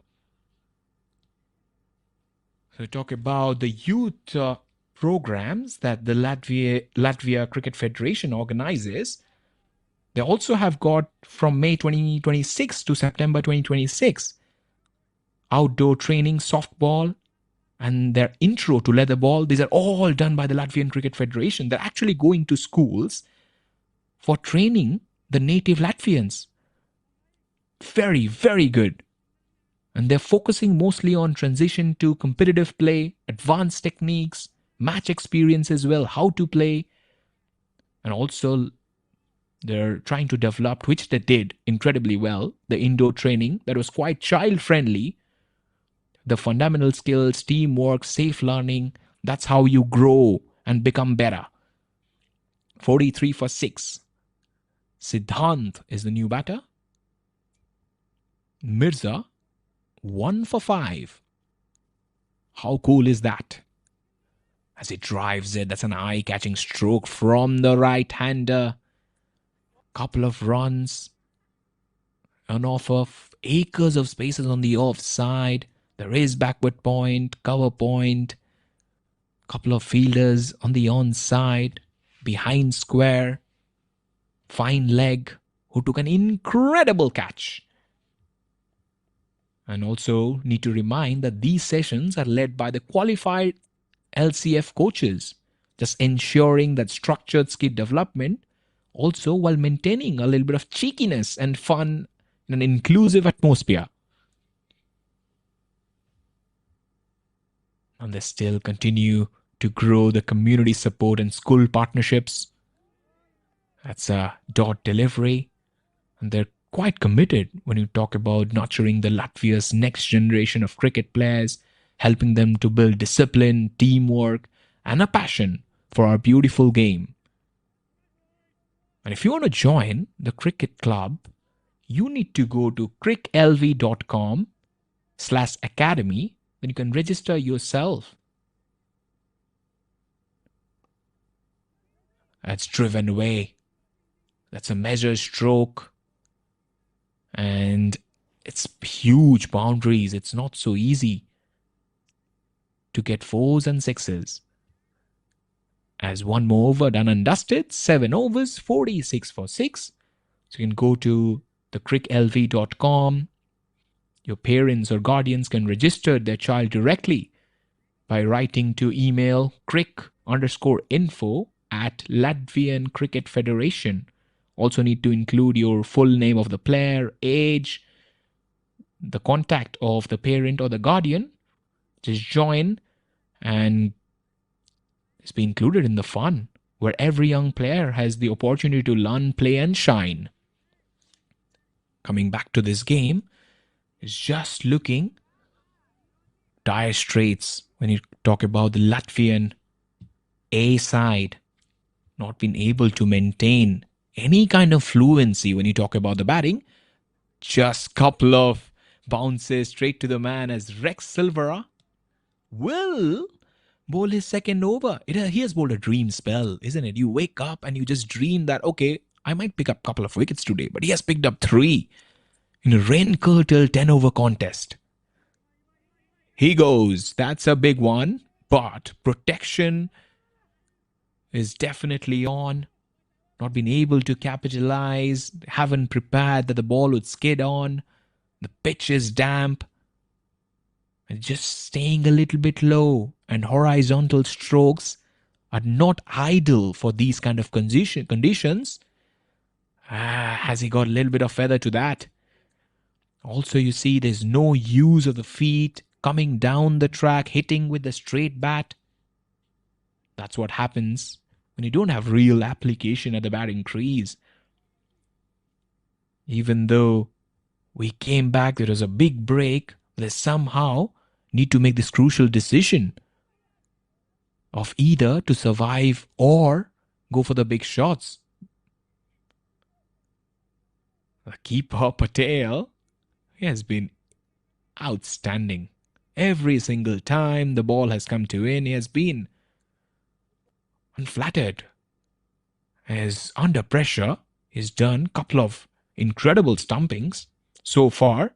So talk about the youth programs that the Latvia Cricket Federation organizes. They also have got from May 2026 to September 2026 outdoor training, softball, and their intro to leather ball. These are all done by the Latvian Cricket Federation. They're actually going to schools for training the native Latvians. Very, very good. And they're focusing mostly on transition to competitive play, advanced techniques, match experience as well, how to play. And also they're trying to develop, which they did incredibly well, the indoor training that was quite child-friendly. The fundamental skills, teamwork, safe learning, that's how you grow and become better. 43 for 6. Siddhant is the new batter. Mirza, 1 for 5. How cool is that? As he drives it, that's an eye-catching stroke from the right-hander. Couple of runs. An off of acres of spaces on the offside. There is backward point, cover point, couple of fielders on the onside, behind square, fine leg, who took an incredible catch. And also need to remind that these sessions are led by the qualified LCF coaches, just ensuring that structured skill development, also while maintaining a little bit of cheekiness and fun in an inclusive atmosphere. And they still continue to grow the community support and school partnerships. That's a dot delivery. And they're quite committed when you talk about nurturing the Latvia's next generation of cricket players, helping them to build discipline, teamwork, and a passion for our beautiful game. And if you want to join the cricket club, you need to go to cricklv.com/academy. Then you can register yourself. That's driven away. That's a measure stroke. And it's huge boundaries. It's not so easy to get 4s and 6s. As one more over done and dusted, 7 overs, 46 for 6. So you can go to the cricklv.com. Your parents or guardians can register their child directly by writing to email crick_info@Latvian Cricket Federation. Also need to include your full name of the player, age, the contact of the parent or the guardian. Just join and it's be included in the fun where every young player has the opportunity to learn, play and shine. Coming back to this game, is just looking dire straits when you talk about the Latvian A side not being able to maintain any kind of fluency when you talk about the batting. Just couple of bounces straight to the man as Rex Silvera will bowl his second over. He has bowled a dream spell, isn't it? You wake up and you just dream that, okay, I might pick up a couple of wickets today, but he has picked up 3 in a rain-curtailed 10-over contest. He goes. That's a big one, but protection is definitely on. Not been able to capitalize, haven't prepared that the ball would skid on. The pitch is damp. And just staying a little bit low, and horizontal strokes are not ideal for these kind of conditions. Has he got a little bit of feather to that? Also, you see there's no use of the feet coming down the track, hitting with the straight bat. That's what happens when you don't have real application at the batting crease. Even though we came back, there was a big break, they somehow need to make this crucial decision of either to survive or go for the big shots. The keeper Patel has been outstanding. Every single time the ball has come to in, he has been unflattered. As under pressure, he's done a couple of incredible stumpings so far.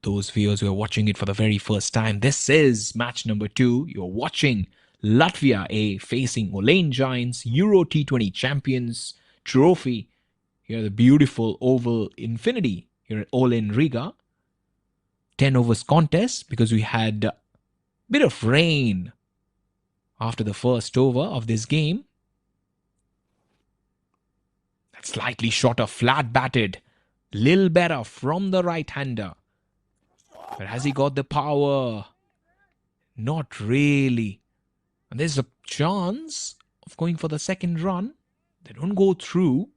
Those viewers who are watching it for the very first time, this is match number 2. You're watching Latvia A facing Olaine Giants Euro T20 Champions Trophy. Here the beautiful oval infinity here at Olaine Riga. 10 overs contest because we had a bit of rain after the first over of this game. That's slightly shorter, flat batted. Lil better from the right-hander. But has he got the power? Not really. And there's a chance of going for the second run. They don't go through.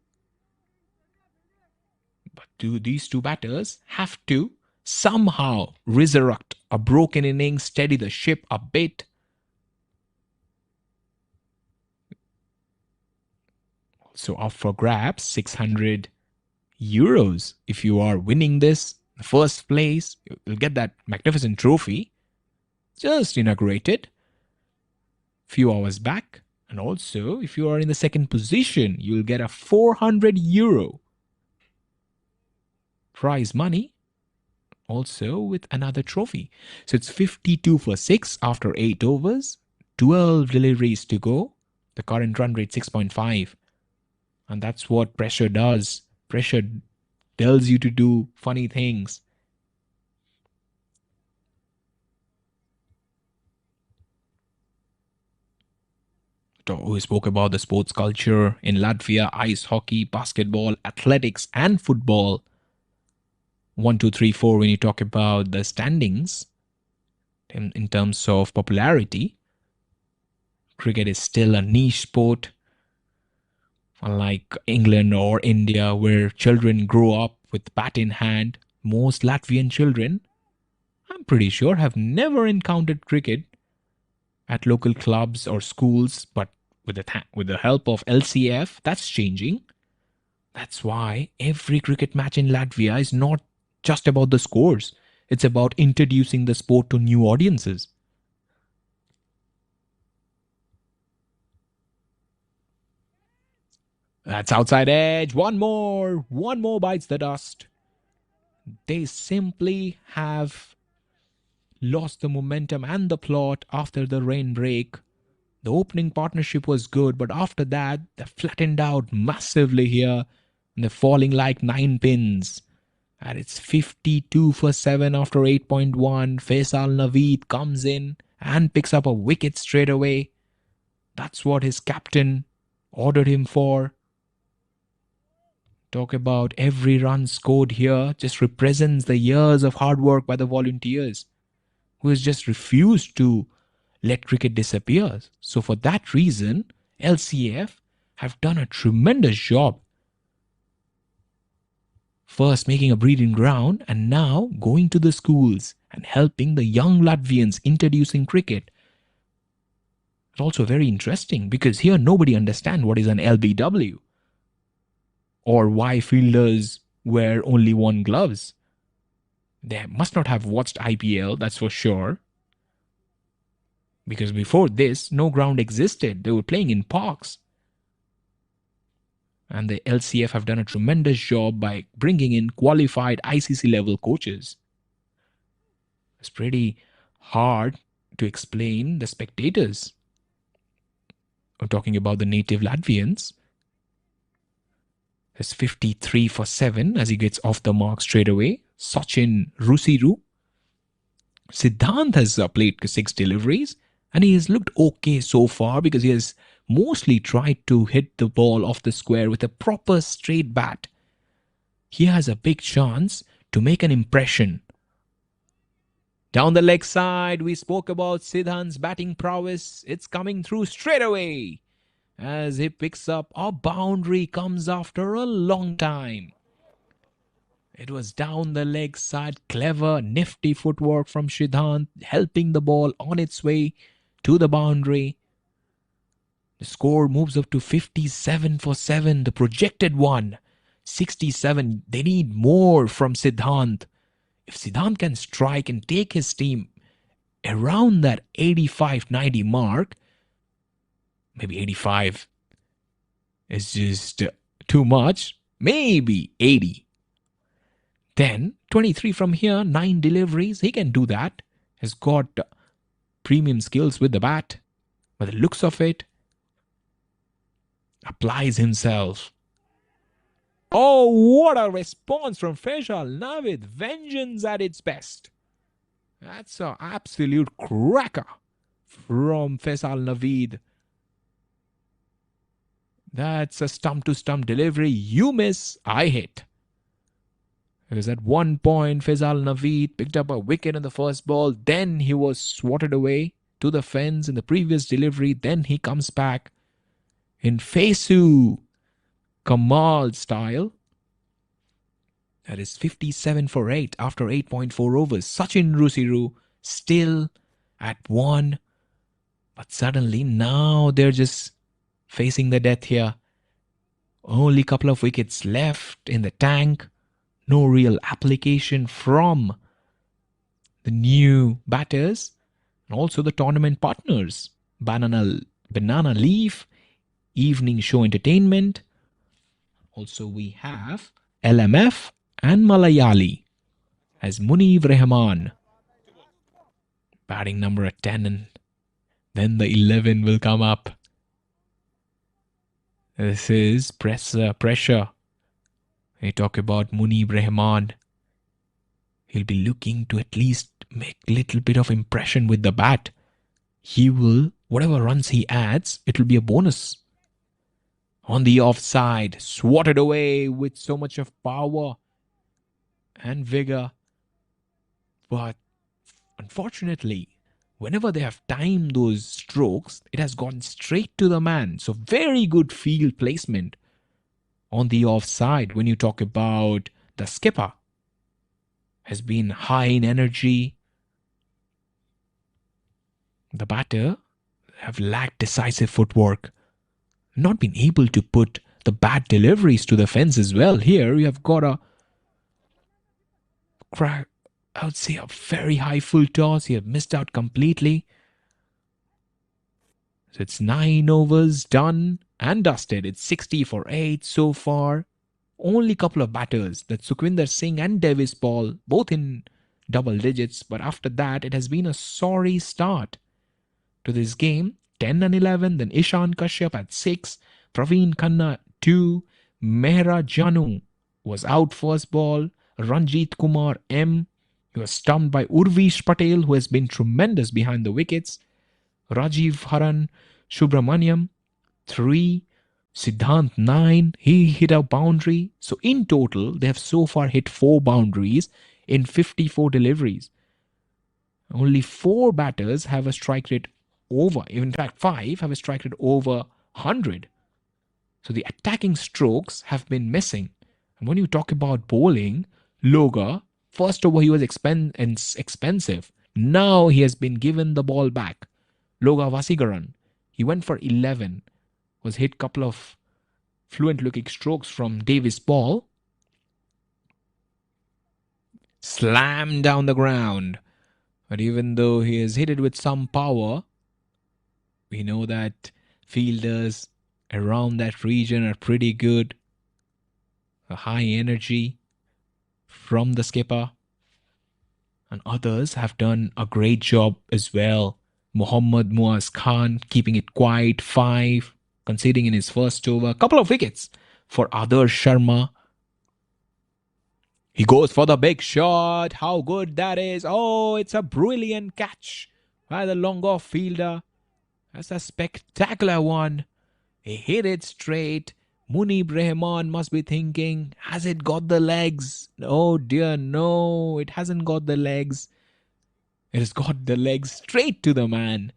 But these two batters have to somehow resurrect a broken innings, steady the ship a bit. So up for grabs, 600 euros. If you are winning this, the first place, you'll get that magnificent trophy. Just inaugurated a few hours back. And also, if you are in the second position, you'll get a 400 euro prize money, also with another trophy. So it's 52 for 6 after 8 overs, 12 deliveries to go. The current run rate 6.5. And that's what pressure does. Pressure tells you to do funny things. We spoke about the sports culture in Latvia: ice hockey, basketball, athletics, and football. 1, 2, 3, 4 when you talk about the standings in terms of popularity. Cricket is still a niche sport, unlike England or India, where children grow up with bat in hand. Most Latvian children, I'm pretty sure, have never encountered cricket at local clubs or schools, but with the help of LCF, that's changing. That's why every cricket match in Latvia is not just about the scores. It's about introducing the sport to new audiences. That's outside edge. One more. One more bites the dust. They simply have lost the momentum and the plot after the rain break. The opening partnership was good, but after that, they flattened out massively here. And they're falling like 9 pins. And it's 52 for 7 after 8.1. Faisal Naveed comes in and picks up a wicket straight away. That's what his captain ordered him for. Talk about every run scored here just represents the years of hard work by the volunteers who has just refused to let cricket disappear. So for that reason, LCF have done a tremendous job. First making a breeding ground and now going to the schools and helping the young Latvians introducing cricket. It's also very interesting because here nobody understands what is an LBW or why fielders wear only one gloves. They must not have watched IPL, that's for sure. Because before this, no ground existed. They were playing in parks. And the LCF have done a tremendous job by bringing in qualified ICC level coaches. It's pretty hard to explain the spectators. I'm talking about the native Latvians. It's 53 for 7 as he gets off the mark straight away. Sachin Rusiru. Siddhant has played 6 deliveries and he has looked okay so far because he has mostly tried to hit the ball off the square with a proper straight bat. He has a big chance to make an impression. Down the leg side, we spoke about Siddhant's batting prowess. It's coming through straight away as he picks up a boundary, comes after a long time. It was down the leg side, clever, nifty footwork from Siddhant, helping the ball on its way to the boundary. The score moves up to 57 for 7, the projected one. 67, they need more from Siddhant. If Siddhant can strike and take his team around that 85-90 mark, maybe 85 is just too much, maybe 80. Then 23 from here, 9 deliveries, he can do that. Has got premium skills with the bat. By the looks of it, applies himself. Oh, what a response from Faisal Naveed. Vengeance at its best. That's an absolute cracker from Faisal Naveed. That's a stump-to-stump delivery. You miss, I hit. Because at one point, Faisal Naveed picked up a wicket in the first ball. Then he was swatted away to the fence in the previous delivery. Then he comes back in Faisu Kamal style. That is 57 for 8 after 8.4 overs. Sachin Rusiru still at 1. But suddenly now they're just facing the death here. Only a couple of wickets left in the tank. No real application from the new batters and also the tournament partners. Banana Leaf, Evening Show Entertainment. Also we have LMF and Malayali as Munib Rahman batting number at 10, and then the 11 will come up. This is pressure. We talk about Munib Rahman. He'll be looking to at least make a little bit of impression with the bat. He will, whatever runs he adds, it will be a bonus. On the offside, swatted away with so much of power and vigor. But unfortunately, whenever they have timed those strokes, it has gone straight to the man. So very good field placement on the offside. When you talk about the skipper, has been high in energy. The batter have lacked decisive footwork, not been able to put the bat deliveries to the fence as well. Here you have got a crack, I would say a very high full toss. You have missed out completely. So it's 9 overs done and dusted. It's 60 for 8 so far. Only couple of batters, that's Sukhwinder Singh and Davis Paul, both in double digits. But after that, it has been a sorry start to this game. 10 and 11, then Ishan Kashyap at 6, Praveen Khanna 2, Mehra Janu was out first ball, Ranjit Kumar M, he was stumped by Urvish Patel, who has been tremendous behind the wickets, Rajiv Haran Subramaniam 3, Siddhant 9, he hit a boundary. So in total, they have so far hit 4 boundaries in 54 deliveries. Only 4 batters have a strike rate over, in fact 5 have a strike rate over 100. So the attacking strokes have been missing. And when you talk about bowling, Loga, first over he was expensive. Now he has been given the ball back. Loga Vasigaran, he went for 11, was hit couple of fluent looking strokes from Davis Paul. Slammed down the ground. But even though he has hit it with some power, we know that fielders around that region are pretty good. A high energy from the skipper. And others have done a great job as well. Muhammad Muaz Khan keeping it quiet, 5, conceding in his first over. A couple of wickets for Adarsh Sharma. He goes for the big shot. How good that is. Oh, it's a brilliant catch by the long off fielder. That's a spectacular one. He hit it straight. Munib Rahman must be thinking, has it got the legs? Oh dear, no, it hasn't got the legs. It has got the legs straight to the man.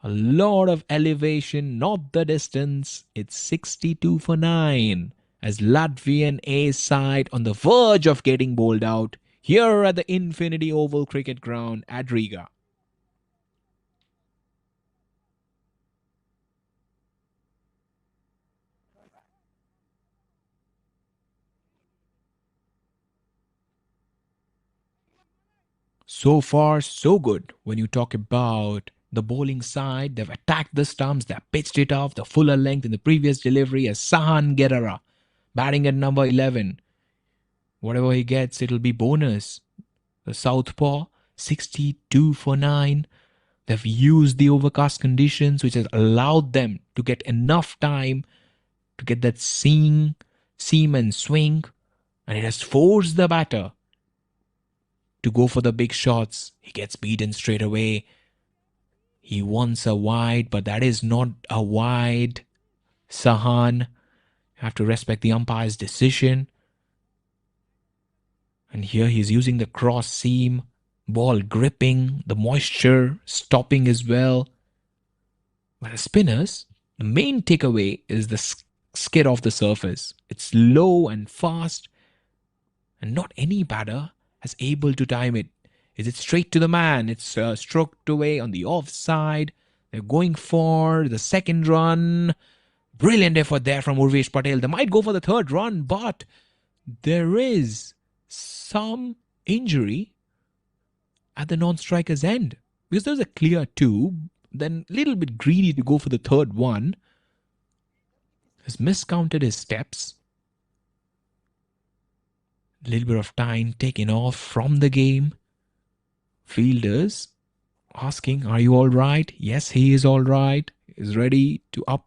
A lot of elevation, not the distance. It's 62 for 9 as Latvian A side on the verge of getting bowled out here at the Infinity Oval Cricket Ground at Riga. So far, so good. When you talk about the bowling side, they've attacked the stumps, they've pitched it off the fuller length in the previous delivery as Sahan Gerara batting at number 11. Whatever he gets, it'll be bonus. The Southpaw, 62 for 9. They've used the overcast conditions, which has allowed them to get enough time to get that seam and swing, and it has forced the batter to go for the big shots. He gets beaten straight away. He wants a wide, but that is not a wide. Sahan, you have to respect the umpire's decision. And here he's using the cross seam, ball gripping, the moisture stopping as well. But the spinners, the main takeaway is the skid off the surface. It's low and fast, and not any batter is able to time it. Is it straight to the man? It's stroked away on the offside. They're going for the second run. Brilliant effort there from Urvesh Patel. They might go for the third run, but there is some injury at the non-striker's end. Because there's a clear 2, then a little bit greedy to go for the third one. Has miscounted his steps. A little bit of time taken off from the game. Fielders asking, "Are you all right?" Yes, he is all right. He's ready to up.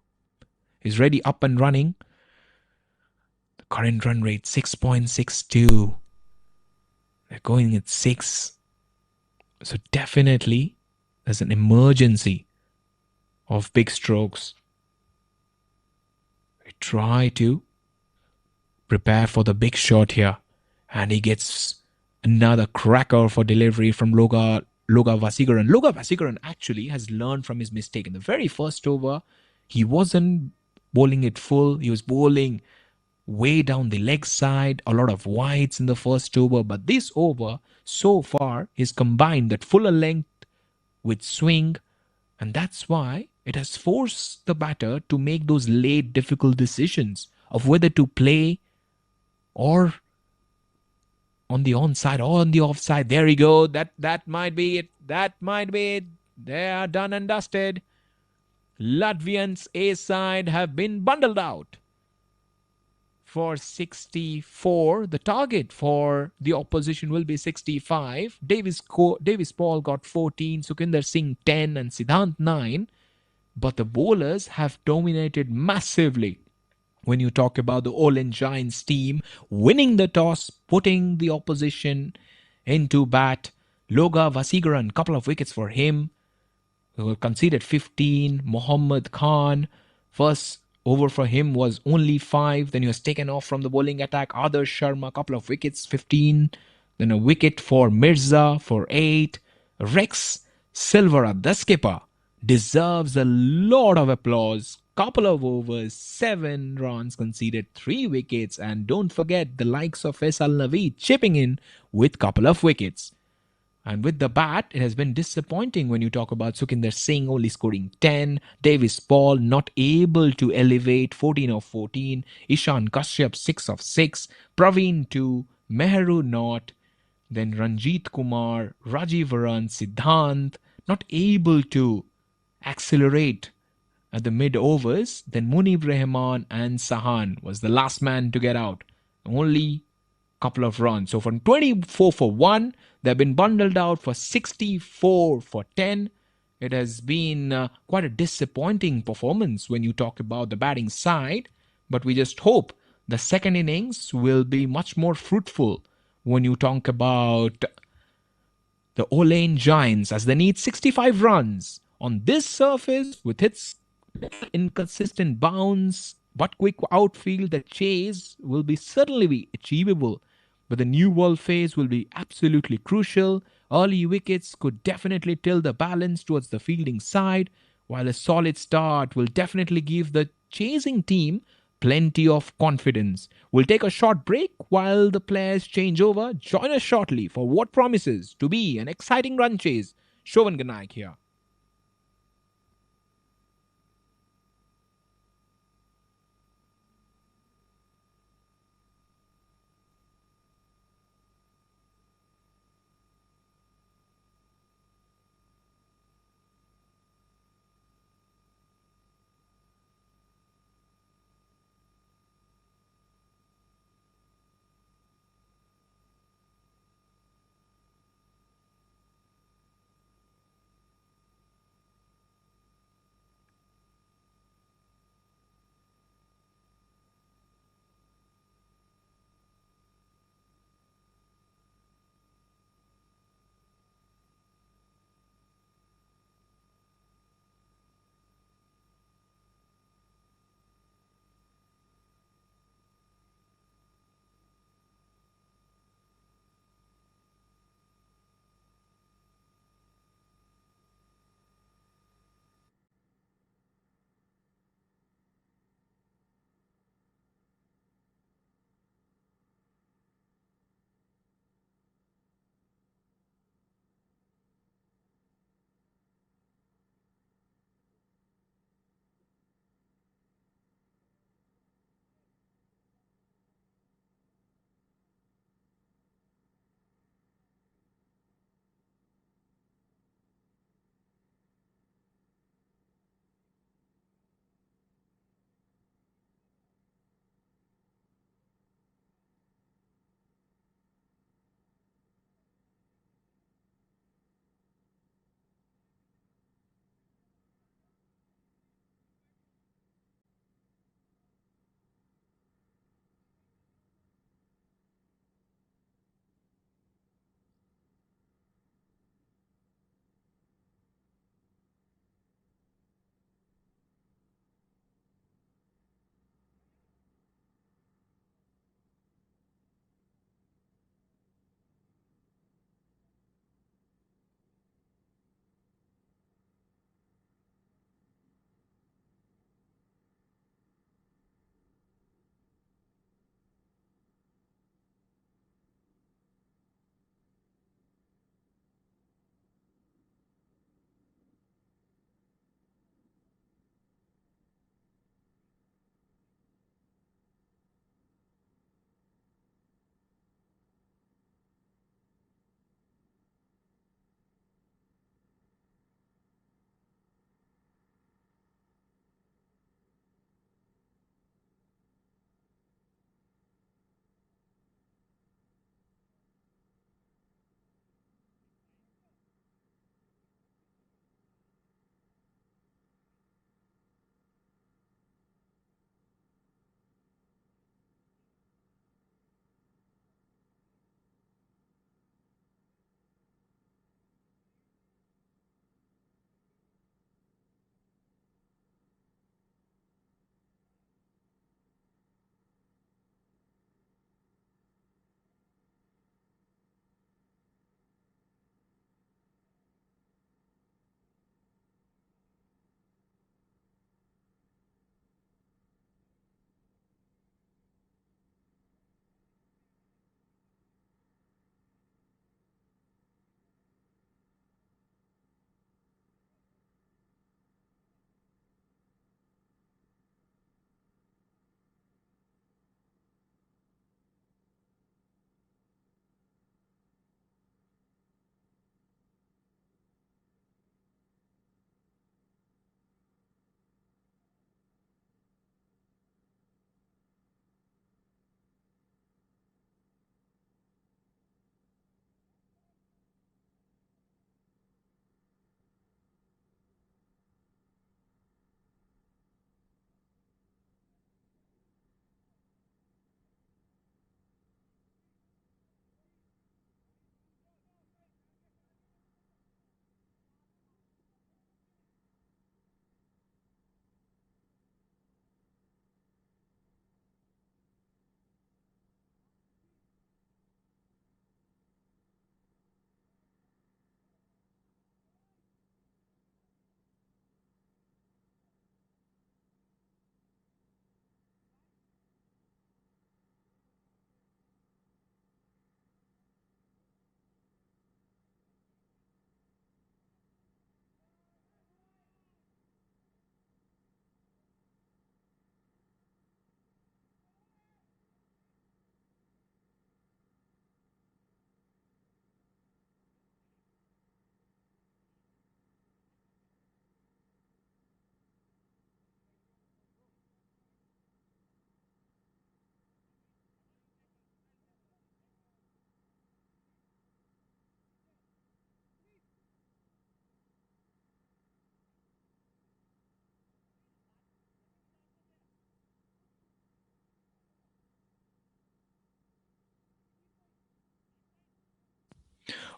He's ready up and running. The current run rate 6.62. They're going at 6. So definitely there's an emergency of big strokes. We try to prepare for the big shot here. And he gets another cracker for delivery from Loga Vasigaran. Loga Vasigaran actually has learned from his mistake. In the very first over, he wasn't bowling it full. He was bowling way down the leg side, a lot of wides in the first over. But this over, so far, he's combined that fuller length with swing. And that's why it has forced the batter to make those late difficult decisions of whether to play or on the onside or on the offside. There you go. That might be it. That might be it. They are done and dusted. Latvians A side have been bundled out for 64. The target for the opposition will be 65. Davis Paul got 14, Sukinder Singh 10, and Siddhant 9. But the bowlers have dominated massively. When you talk about the Olaine Giants team winning the toss, putting the opposition into bat, Loga Vasigaran, couple of wickets for him, who conceded 15. Mohammad Khan, first over for him was only 5. Then he was taken off from the bowling attack. Adarsh Sharma, couple of wickets, 15. Then a wicket for Mirza for 8. Rex Silvera, the skipper, deserves a lot of applause. Couple of overs, 7 runs conceded, 3 wickets, and don't forget the likes of Faisal Naveed chipping in with couple of wickets. And with the bat, it has been disappointing when you talk about Sukinder Singh only scoring 10, Davis Paul not able to elevate 14 of 14, Ishan Kashyap 6 of 6, Praveen 2, Mehru not, then Ranjit Kumar, Rajiv Varan, Siddhant not able to accelerate at the mid overs. Then Munib Rahman and Sahan was the last man to get out. Only couple of runs. So from 24 for 1, they've been bundled out for 64 for 10. It has been quite a disappointing performance when you talk about the batting side, but we just hope the second innings will be much more fruitful when you talk about the Olaine Giants, as they need 65 runs on this surface with its inconsistent bounce but quick outfield. The chase will be certainly be achievable, but the new ball phase will be absolutely crucial. Early wickets could definitely tilt the balance towards the fielding side, while a solid start will definitely give the chasing team plenty of confidence. We'll take a short break while the players change over. Join us shortly for what promises to be an exciting run chase. Shovan Ganaik here.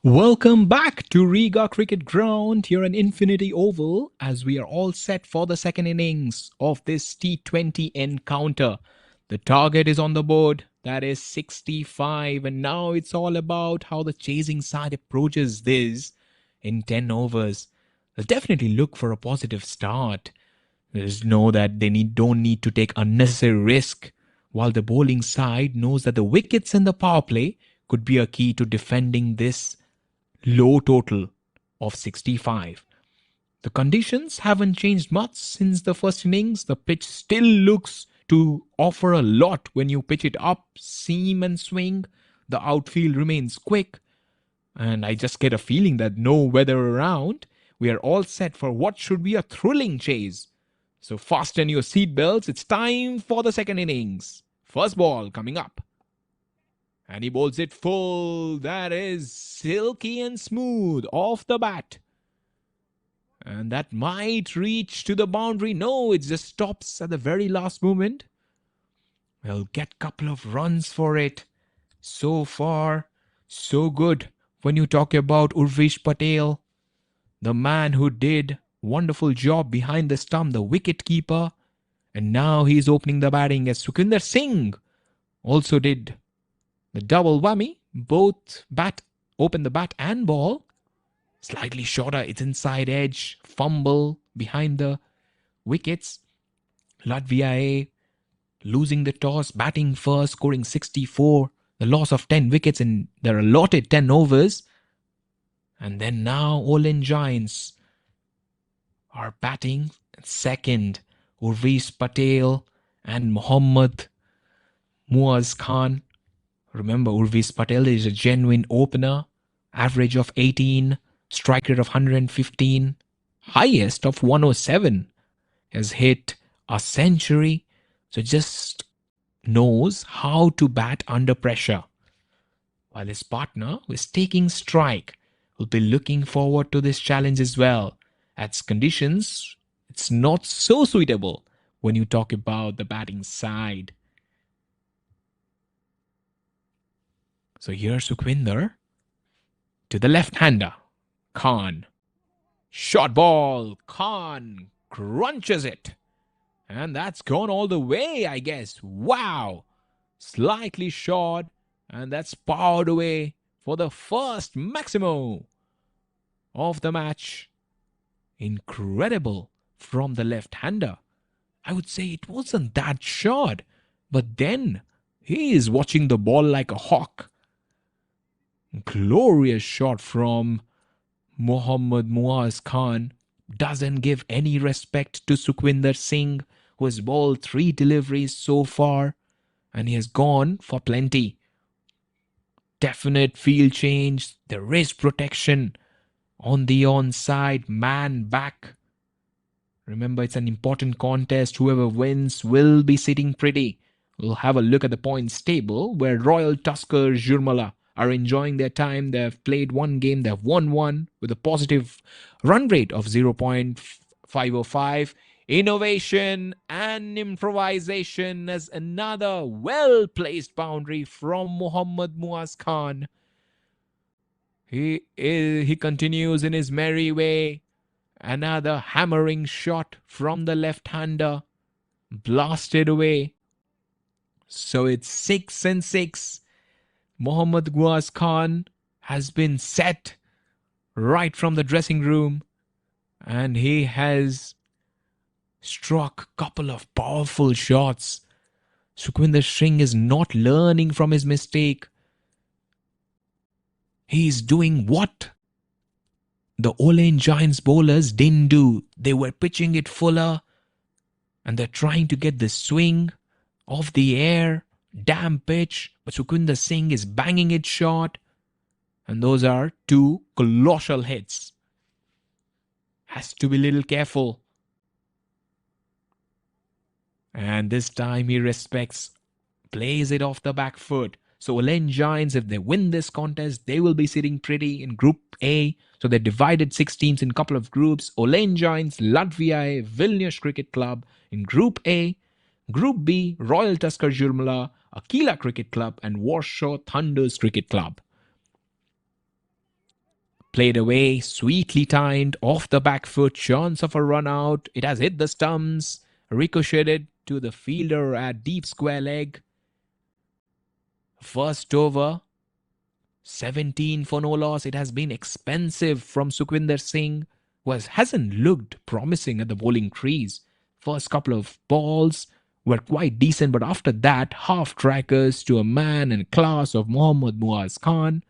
Welcome back to Riga Cricket Ground here in Infinity Oval as we are all set for the second innings of this T20 encounter. The target is on the board, that is 65, and now it's all about how the chasing side approaches this in 10 overs. They'll definitely look for a positive start. There's know that they don't need to take unnecessary risk, while the bowling side knows that the wickets in the power play could be a key to defending this low total of 65. The conditions haven't changed much since the first innings. The pitch still looks to offer a lot when you pitch it up, seam and swing. The outfield remains quick, and I just get a feeling that no weather around. We are all set for what should be a thrilling chase. So fasten your seatbelts. It's time for the second innings. First ball coming up. And he bowls it full. That is silky and smooth off the bat. And that might reach to the boundary. No, it just stops at the very last moment. We'll get a couple of runs for it. So far, so good. When you talk about Urvish Patel, the man who did wonderful job behind the stump, the wicket keeper. And now he's opening the batting as Sukhwinder Singh also did the double whammy, both open the bat and ball. Slightly shorter, it's inside edge, fumble behind the wickets. Latvia A losing the toss, batting first, scoring 64. The loss of 10 wickets in their allotted 10 overs. And then now Olaine Giants are batting second. Urvish Patel and Mohammad Muaz Khan. Remember, Urvish Patel is a genuine opener, average of 18, strike rate of 115, highest of 107, has hit a century, so just knows how to bat under pressure. While his partner, who is taking strike, will be looking forward to this challenge as well. As conditions, it's not so suitable when you talk about the batting side. So here's Sukhwinder to the left-hander, Khan. Short ball, Khan crunches it. And that's gone all the way, I guess. Wow! Slightly short, and that's powered away for the first maximum of the match. Incredible from the left-hander. I would say it wasn't that short, but then he is watching the ball like a hawk. Glorious shot from Mohammad Muaz Khan. Doesn't give any respect to Sukhwinder Singh, who has bowled 3 deliveries so far, and he has gone for plenty. Definite field change. There is protection on the onside, man back. Remember, it's an important contest. Whoever wins will be sitting pretty. We'll have a look at the points table where Royal Tusker Jurmala are enjoying their time. They've played one game, they've won one with a positive run rate of 0.505. Innovation and improvisation as another well-placed boundary from Mohammad Muaz Khan. He continues in his merry way. Another hammering shot from the left-hander. Blasted away. So it's 6 and 6. Mohammad Muaz Khan has been set right from the dressing room, and he has struck a couple of powerful shots. Sukhwinder Singh is not learning from his mistake. He's doing what the Olaine Giants bowlers didn't do. They were pitching it fuller, and they're trying to get the swing off the air, damp pitch, but Sukhwinder Singh is banging it short, and those are 2 colossal hits. Has to be a little careful. And this time he plays it off the back foot. So Olaine Giants, if they win this contest, they will be sitting pretty in Group A. So they divided 6 teams in a couple of groups. Olaine Giants, Latvia A, Vilnius Cricket Club in Group A. Group B, Royal Tusker Jurmala, Aquila Cricket Club and Warsaw Thunders Cricket Club. Played away, sweetly timed, off the back foot, chance of a run out. It has hit the stumps, ricocheted to the fielder at deep square leg. First over, 17 for no loss. It has been expensive from Sukhwinder Singh, who hasn't looked promising at the bowling crease. First couple of balls were quite decent, but after that, half trackers to a man and class of Mohammad Muaz Khan.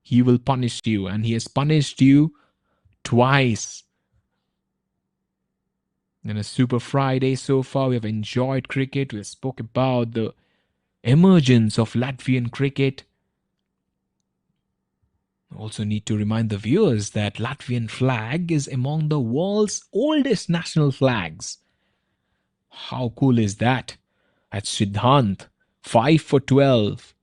He will punish you, and he has punished you twice. In a super Friday so far, we have enjoyed cricket. We have spoke about the emergence of Latvian cricket. Also need to remind the viewers that Latvian flag is among the world's oldest national flags. How cool is that? At Siddhant, 5 for 12,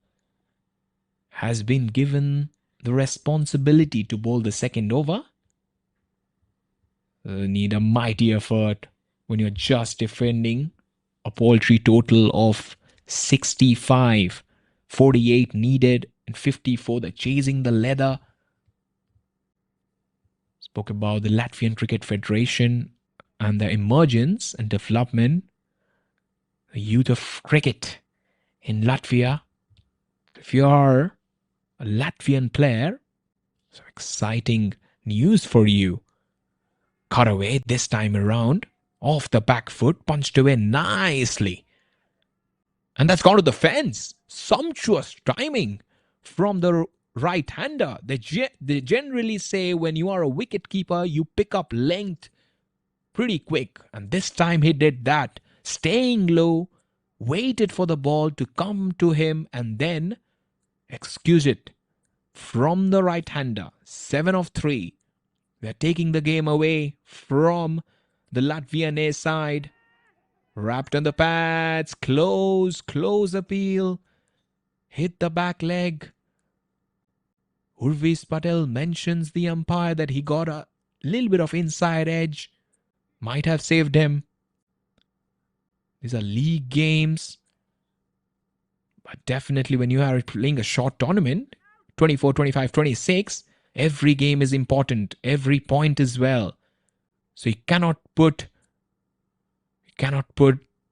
has been given the responsibility to bowl the second over. Need a mighty effort when you're just defending a paltry total of 65. 48 needed and 54 the chasing the leather. Spoke about the Latvian Cricket Federation and the emergence and development, the youth of cricket in Latvia. If you are a Latvian player, so exciting news for you. Cut away this time around, off the back foot, punched away nicely. And that's gone to the fence. Sumptuous timing from the right-hander. They generally say when you are a wicket keeper, you pick up length pretty quick. And this time he did that. Staying low, waited for the ball to come to him and then excuse it from the right-hander. 7 of 3. They're taking the game away from the Latvian A side. Wrapped on the pads. Close appeal. Hit the back leg. Urvis Patel mentions the umpire that he got a little bit of inside edge. Might have saved him. These are league games. But definitely when you are playing a short tournament, 24, 25, 26, every game is important. Every point as well. So you cannot put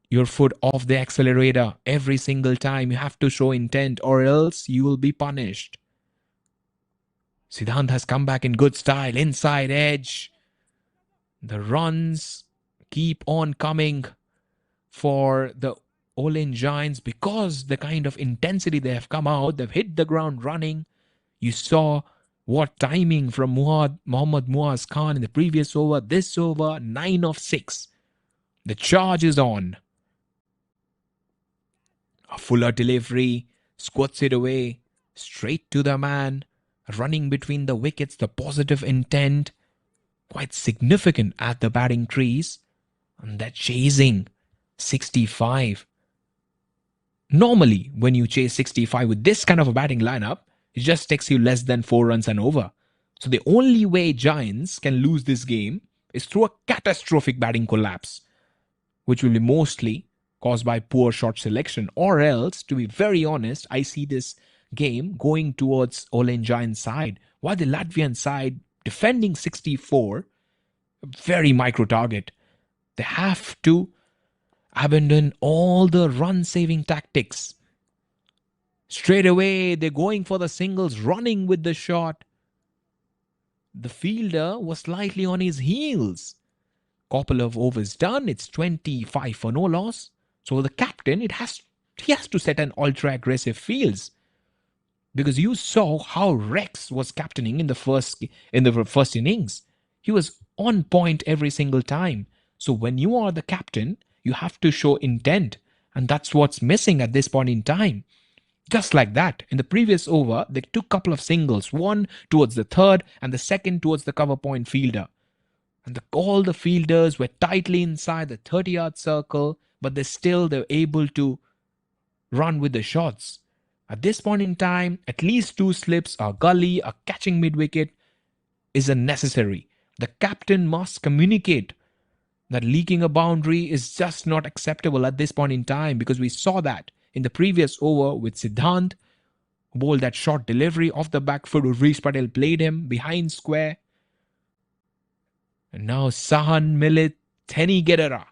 your foot off the accelerator every single time. You have to show intent or else you will be punished. Siddhant has come back in good style. Inside edge. The runs keep on coming for the Olaine Giants because the kind of intensity they have come out. They've hit the ground running. You saw what timing from Mohammad Muaz Khan in the previous over. This over, 9 of 6. The charge is on. A fuller delivery, squats it away, straight to the man, running between the wickets, the positive intent, quite significant at the batting crease. And that chasing, 65. Normally, when you chase 65 with this kind of a batting lineup, it just takes you less than 4 runs and over. So the only way Giants can lose this game is through a catastrophic batting collapse, which will be mostly caused by poor shot selection. Or else, to be very honest, I see this game going towards Olaine Giants side. While the Latvian side defending 64, very micro target. They have to abandon all the run-saving tactics. Straight away, they're going for the singles, running with the shot. The fielder was slightly on his heels. Couple of overs done. It's 25 for no loss. So the captain, he has to set an ultra-aggressive fields. Because you saw how Rex was captaining in the first innings. He was on point every single time. So when you are the captain, you have to show intent. And that's what's missing at this point in time. Just like that, in the previous over, they took a couple of singles. One towards the third and the second towards the cover point fielder. And all the fielders were tightly inside the 30-yard circle, but they're able to run with the shots. At this point in time, at least 2 slips, a gully, a catching mid-wicket is unnecessary. The captain must communicate that leaking a boundary is just not acceptable at this point in time, because we saw that in the previous over with Siddhant, bowled that short delivery off the back foot. Urvesh Patel played him behind square. And now Sahan Milit Teni Gedera.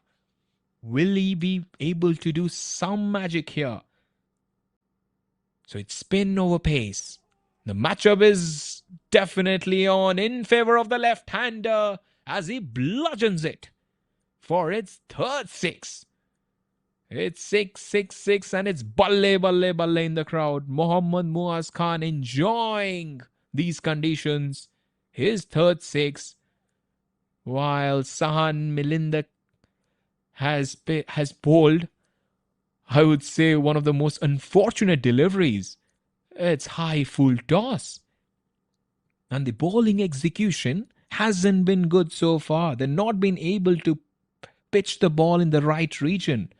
Will he be able to do some magic here? So it's spin over pace. The matchup is definitely on in favor of the left-hander as he bludgeons it for its third six. It's 6-6-6 and it's balle balle balle in the crowd. Mohammad Muaz Khan enjoying these conditions. His third six, while Sahan Milinda has bowled, I would say, one of the most unfortunate deliveries. It's high full toss. And the bowling execution hasn't been good so far. They've not been able to pitch the ball in the right region.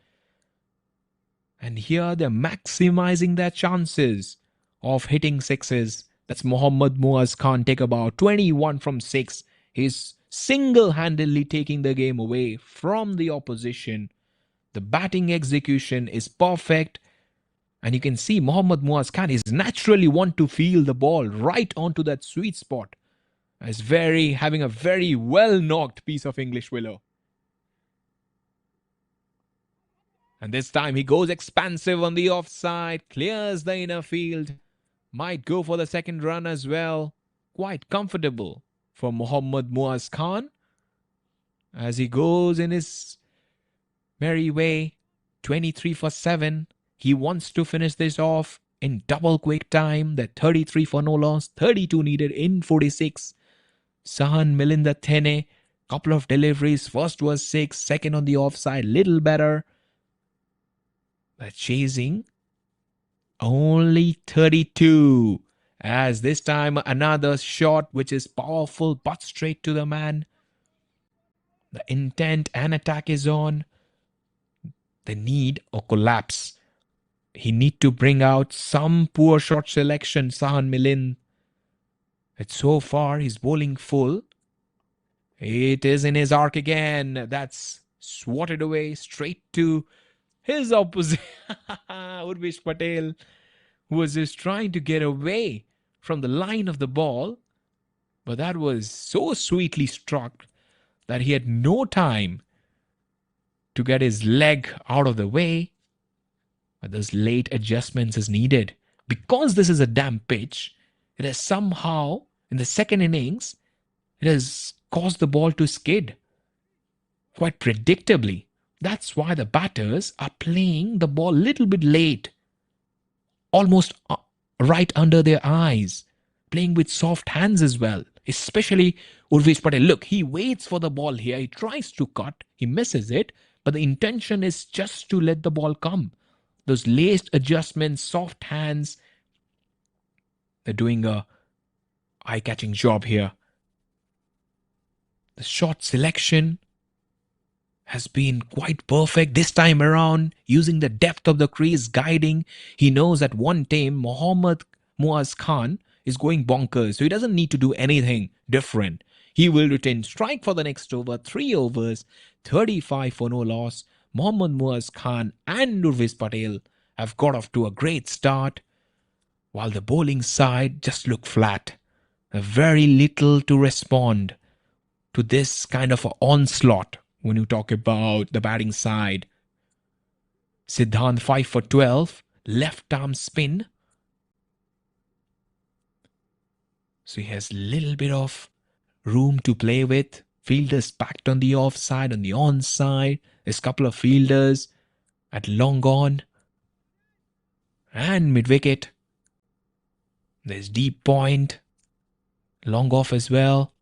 And here they're maximizing their chances of hitting sixes. That's Mohammad Muaz Khan take about 21 from 6. He's single-handedly taking the game away from the opposition. The batting execution is perfect. And you can see Mohammad Muaz Khan is naturally want to feel the ball right onto that sweet spot. He's having a very well-knocked piece of English willow. And this time he goes expansive on the offside, clears the inner field. Might go for the second run as well. Quite comfortable for Mohammad Muaz Khan as he goes in his merry way. 23 for 7. He wants to finish this off in double quick time. That 33 for no loss, 32 needed in 46. Sahan Milinda Tene, couple of deliveries. First was 6, second on the offside, little better. But chasing only 32. As this time another shot which is powerful but straight to the man. The intent and attack is on. The need or collapse. He need to bring out some poor shot selection, Sahan Milind. But so far he's bowling full. It is in his arc again. That's swatted away straight to his opposite. Urvesh Patel was just trying to get away from the line of the ball. But that was so sweetly struck that he had no time to get his leg out of the way. But those late adjustments is needed. Because this is a damp pitch, it has somehow, in the second innings, it has caused the ball to skid. Quite predictably. That's why the batters are playing the ball a little bit late. Almost right under their eyes. Playing with soft hands as well. Especially Urvesh Patel. Look, he waits for the ball here. He tries to cut. He misses it. But the intention is just to let the ball come. Those laced adjustments, soft hands. They're doing a eye-catching job here. The shot selection has been quite perfect this time around, using the depth of the crease guiding. He knows at one time Mohammad Muaz Khan is going bonkers, so he doesn't need to do anything different. He will retain strike for the next over, 3 overs, 35 for no loss. Mohammad Muaz Khan and Urvesh Patel have got off to a great start, while the bowling side just look flat. Very little to respond to this kind of an onslaught. When you talk about the batting side, Siddhant 5 for 12, left arm spin. So he has a little bit of room to play with. Fielders packed on the offside, on the onside. There's a couple of fielders at long on. And mid wicket. There's deep point. Long off as well.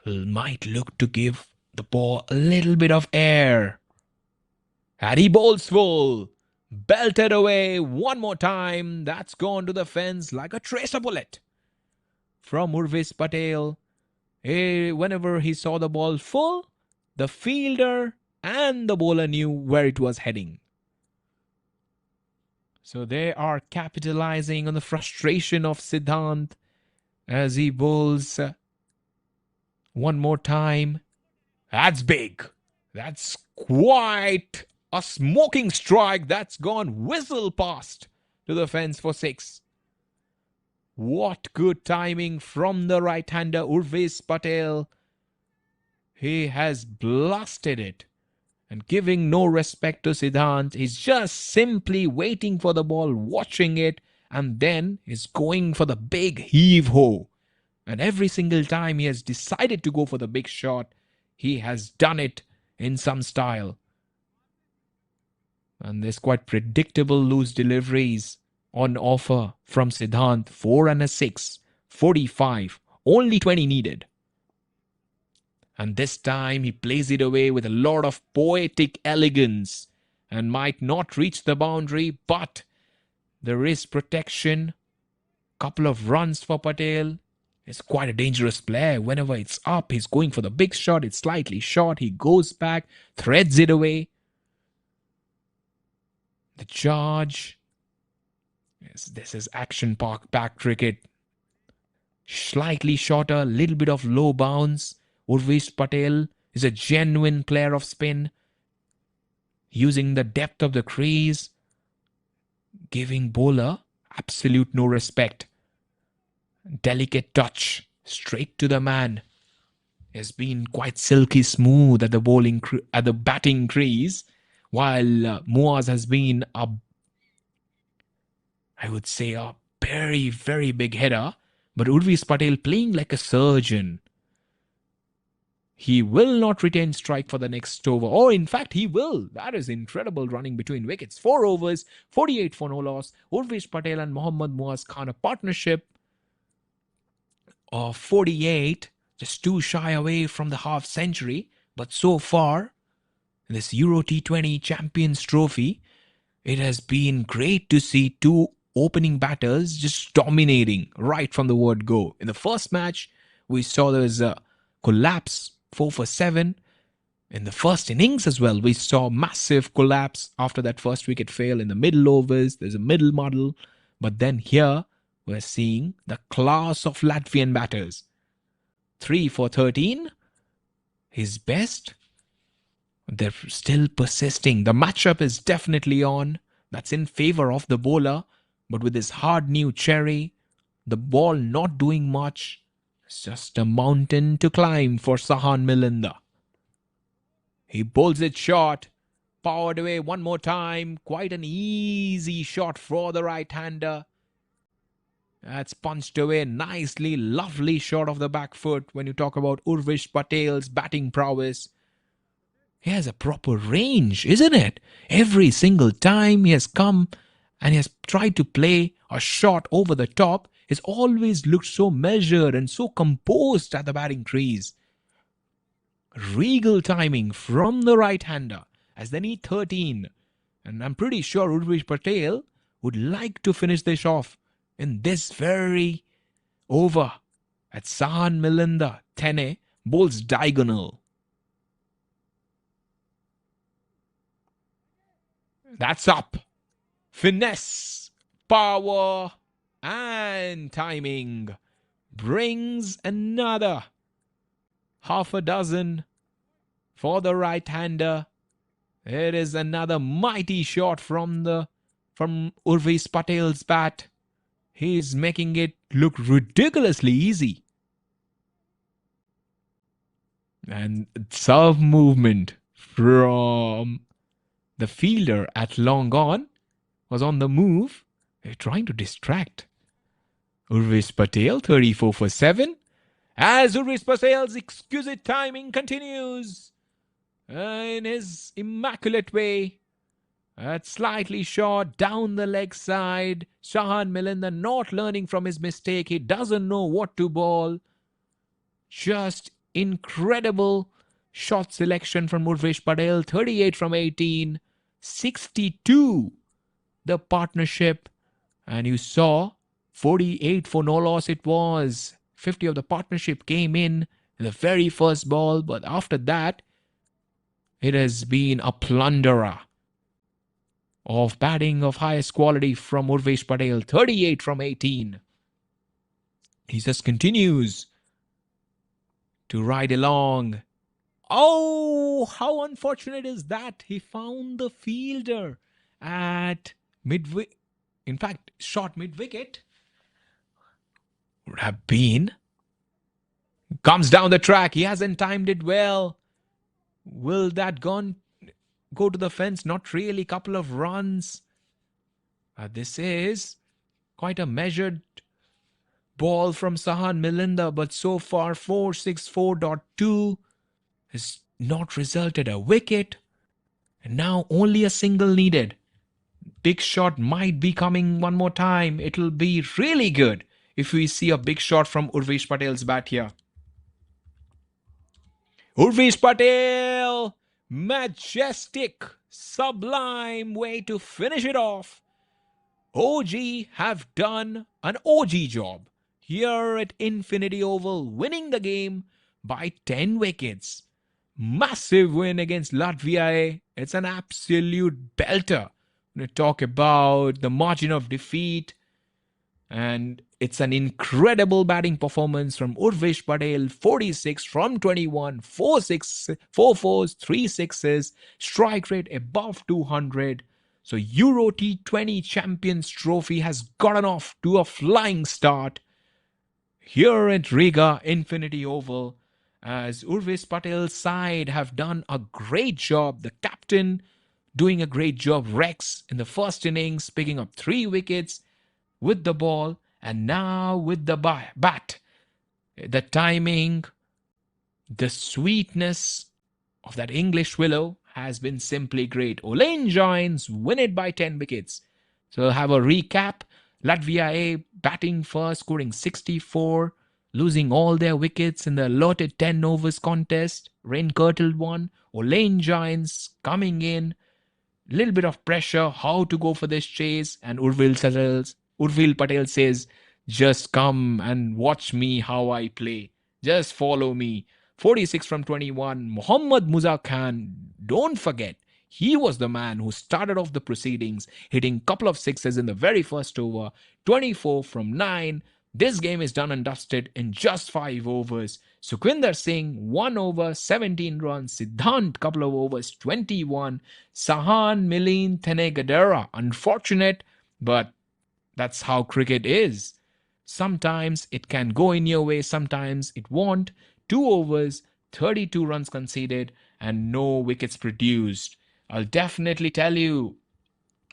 Might look to give the ball a little bit of air. And he bowls full. Belted away one more time. That's gone to the fence like a tracer bullet. From Urvesh Patel. Whenever he saw the ball full, the fielder and the bowler knew where it was heading. So they are capitalizing on the frustration of Siddhant as he bowls one more time. That's big. That's quite a smoking strike. That's gone whistle past to the fence for 6. What good timing from the right-hander Urvis Patel. He has blasted it. And giving no respect to Siddhant, he's just simply waiting for the ball, watching it, and then is going for the big heave-ho. And every single time he has decided to go for the big shot, he has done it in some style. And there's quite predictable loose deliveries on offer from Siddhant. 4 and a 6, 45, only 20 needed. And this time he plays it away with a lot of poetic elegance and might not reach the boundary, but there is protection. Couple of runs for Patel. He's quite a dangerous player. Whenever it's up, he's going for the big shot. It's slightly short. He goes back, threads it away. The charge. Yes, this is action park back cricket. Slightly shorter, little bit of low bounce. Urvis Patel is a genuine player of spin, using the depth of the crease, giving bowler absolute no respect. Delicate touch, straight to the man. Has been quite silky smooth at the batting crease, while Muaz has been I would say a very, very big header. But Urvis Patel playing like a surgeon. He will not retain strike for the next over. Or in fact, he will. That is incredible running between wickets. 4 overs, 48 for no loss. Urvis Patel and Mohammad Muaz Khan, a partnership of 48. Just too shy away from the half century. But so far, in this Euro T20 Champions Trophy, it has been great to see two opening batters just dominating right from the word go. In the first match, we saw there was a collapse, 4 for 7. In the first innings as well, we saw massive collapse after that first wicket fail in the middle overs. There's a middle muddle. But then here, we're seeing the class of Latvian batters. 3 for 13, his best. They're still persisting. The matchup is definitely on. That's in favor of the bowler. But with this hard new cherry, the ball not doing much. It's just a mountain to climb for Sahan Milinda. He bowls it short. Powered away one more time. Quite an easy shot for the right-hander. That's punched away nicely. Lovely shot of the back foot when you talk about Urvis Patel's batting prowess. He has a proper range, isn't it? Every single time he has come and he has tried to play a shot over the top, he's always looked so measured and so composed at the batting crease. Regal timing from the right-hander as they need 13. And I'm pretty sure Urvis Patel would like to finish this off in this very over. At Sahan Milinda, Tene bowls diagonal. That's up. Finesse, power, and timing brings another half a dozen for the right-hander. It is another mighty shot from Urvis Patel's bat. He's making it look ridiculously easy. And serve movement from the fielder at long on was on the move. They're trying to distract. Urvis Patel, 34 for 7. As Urvis Patel's exquisite timing continues in his immaculate way. That's slightly short down the leg side. Sahan Milinda not learning from his mistake. He doesn't know what to bowl. Just incredible shot selection from Urvis Patel. 38 from 18. 62 the partnership. And you saw 48 for no loss it was. 50 of the partnership came in the very first ball. But after that, it has been a plunderer of batting of highest quality from Urvis Patel. 38 from 18. He just continues to ride along. Oh, how unfortunate is that? He found the fielder at mid-wicket. In fact, short mid-wicket. Would have been. Comes down the track. He hasn't timed it well. Will that go to the fence? Not really. Couple of runs. This is quite a measured ball from Sahan Milinda, but so far 464.2 has not resulted a wicket. And now only a single needed. Big shot might be coming one more time. It'll be really good if we see a big shot from Urvesh Patel's bat here. Urvesh Patel! Majestic, sublime way to finish it off. OG have done an OG job here at Infinity Oval, winning the game by 10 wickets. Massive win against Latvia A. It's an absolute belter. When we talk about the margin of defeat, and it's an incredible batting performance from Urvesh Patel, 46 from 21, 4 fours, 3 sixes, strike rate above 200. So Euro T20 Champions Trophy has gotten off to a flying start here at Riga Infinity Oval, as Urvesh Patel's side have done a great job. The captain doing a great job. Rex in the first innings picking up 3 wickets with the ball, and now with the bat. The timing, the sweetness of that English willow has been simply great. Olaine Giants win it by 10 wickets. So we'll have a recap. Latvia A batting first, scoring 64, losing all their wickets in the allotted 10 overs contest. Rain-curtailed one. Olaine Giants coming in. Little bit of pressure, how to go for this chase, and Urvesh Patel says, just come and watch me how I play. Just follow me. 46 from 21. Mohammad Musa Khan, don't forget, he was the man who started off the proceedings, hitting couple of sixes in the very first over. 24 from 9. This game is done and dusted in just 5 overs. Sukhwinder Singh, 1 over, 17 runs. Siddhant, couple of overs, 21. Sahan, Milin, Tenegadera. Unfortunate, but that's how cricket is. Sometimes it can go in your way, sometimes it won't. 2 overs, 32 runs conceded, and no wickets produced. I'll definitely tell you,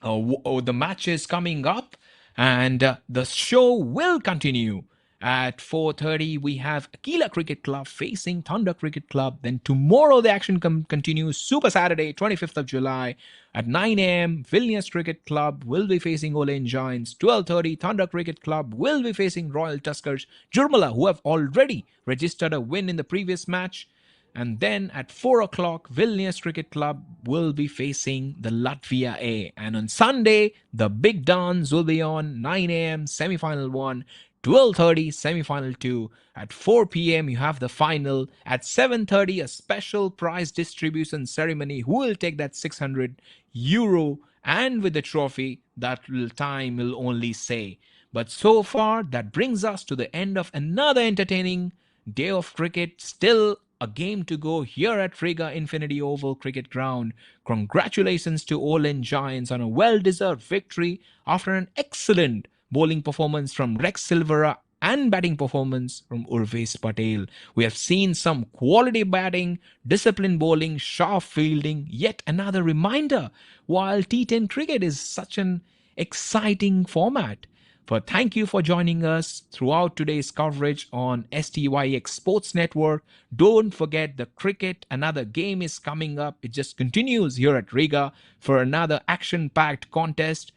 the match is coming up, and the show will continue. At 4:30, we have Aquila Cricket Club facing Thunder Cricket Club. Then tomorrow, the action continues. Super Saturday, 25th of July. At 9 a.m., Vilnius Cricket Club will be facing Olaine Giants. 12:30, Thunder Cricket Club will be facing Royal Tuskers Jurmala, who have already registered a win in the previous match. And then at 4 o'clock, Vilnius Cricket Club will be facing the Latvia A. And on Sunday, the big dance will be on 9 a.m. semi-final 1, 12:30 semi-final 2. At 4 p.m. you have the final. At 7:30, a special prize distribution ceremony. Who will take that 600 euro and with the trophy? That time will only say. But so far, that brings us to the end of another entertaining day of cricket. Still a game to go here at Riga Infinity Oval Cricket Ground. Congratulations to Olaine Giants on a well-deserved victory after an excellent bowling performance from Rex Silvera and batting performance from Urvesh Patel. We have seen some quality batting, disciplined bowling, sharp fielding. Yet another reminder while T10 cricket is such an exciting format. But thank you for joining us throughout today's coverage on STYX Sports Network. Don't forget the cricket. Another game is coming up. It just continues here at Riga for another action-packed contest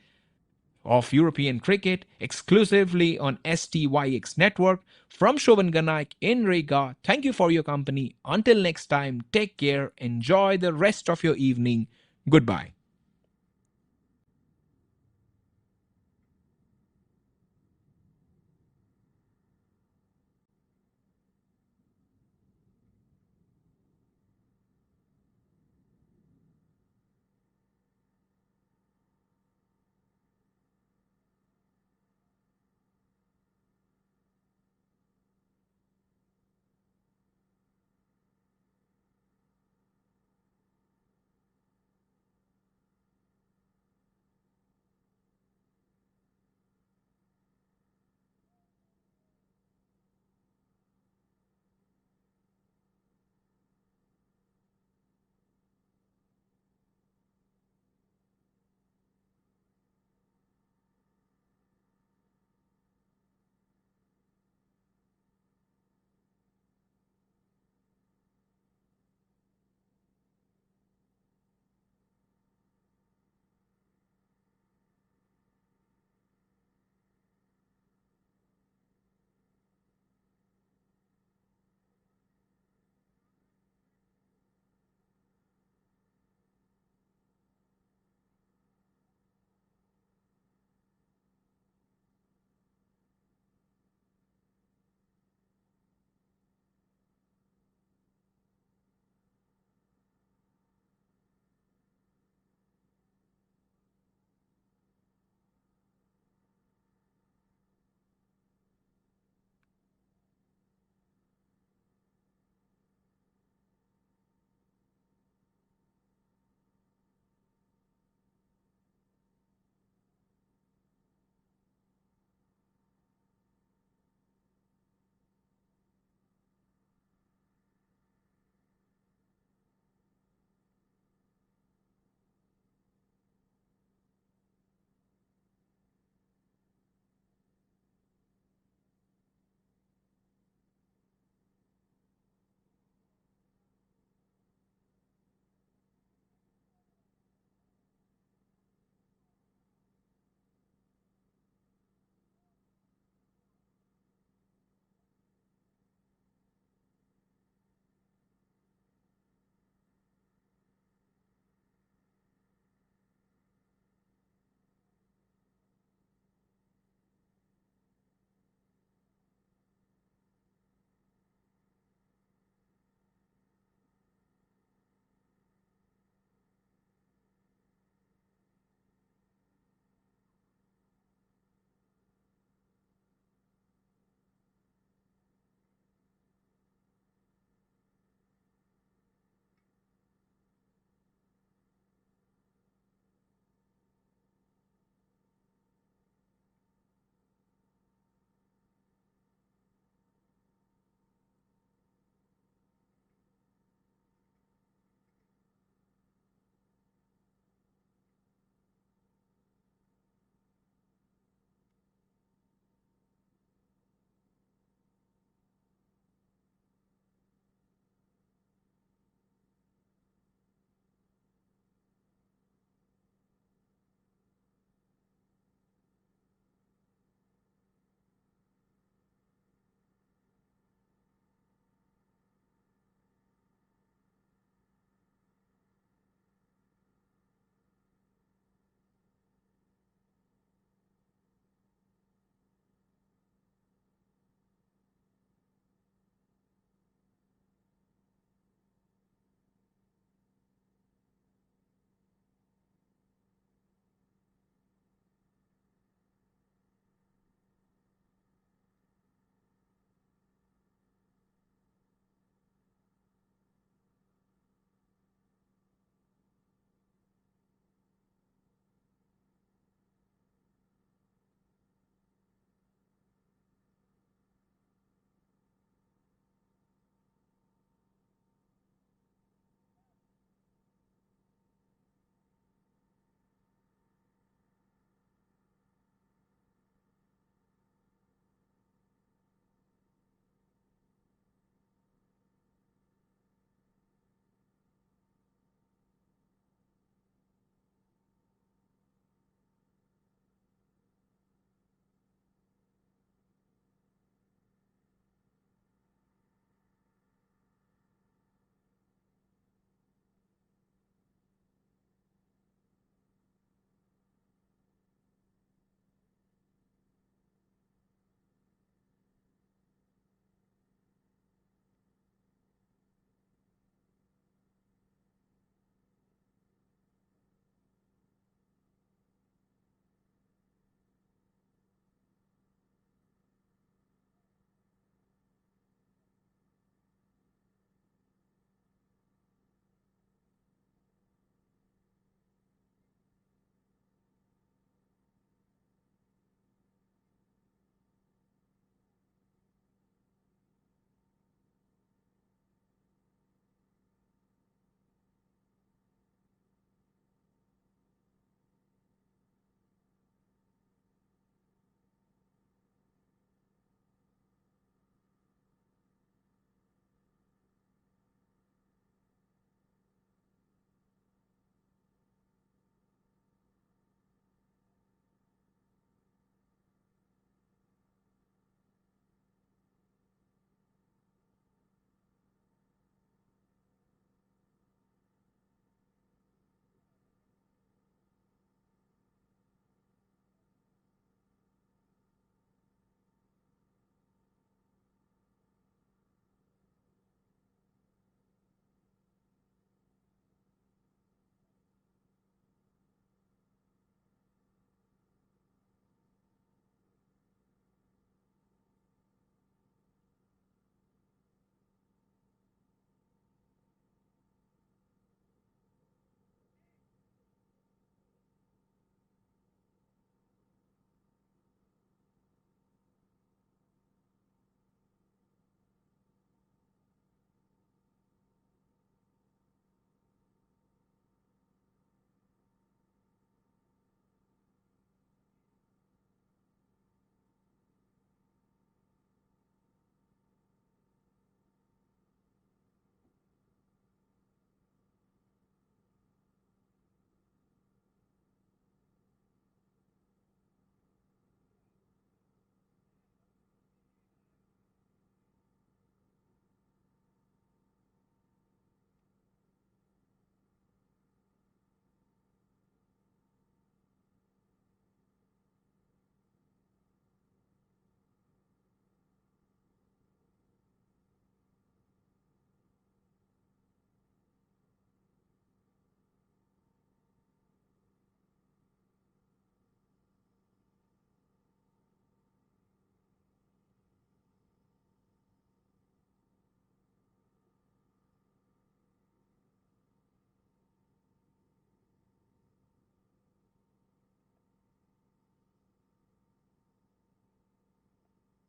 of European cricket exclusively on STYX Network. From Shovan Ganaik in Riga, thank you for your company. Until next time, take care. Enjoy the rest of your evening. Goodbye.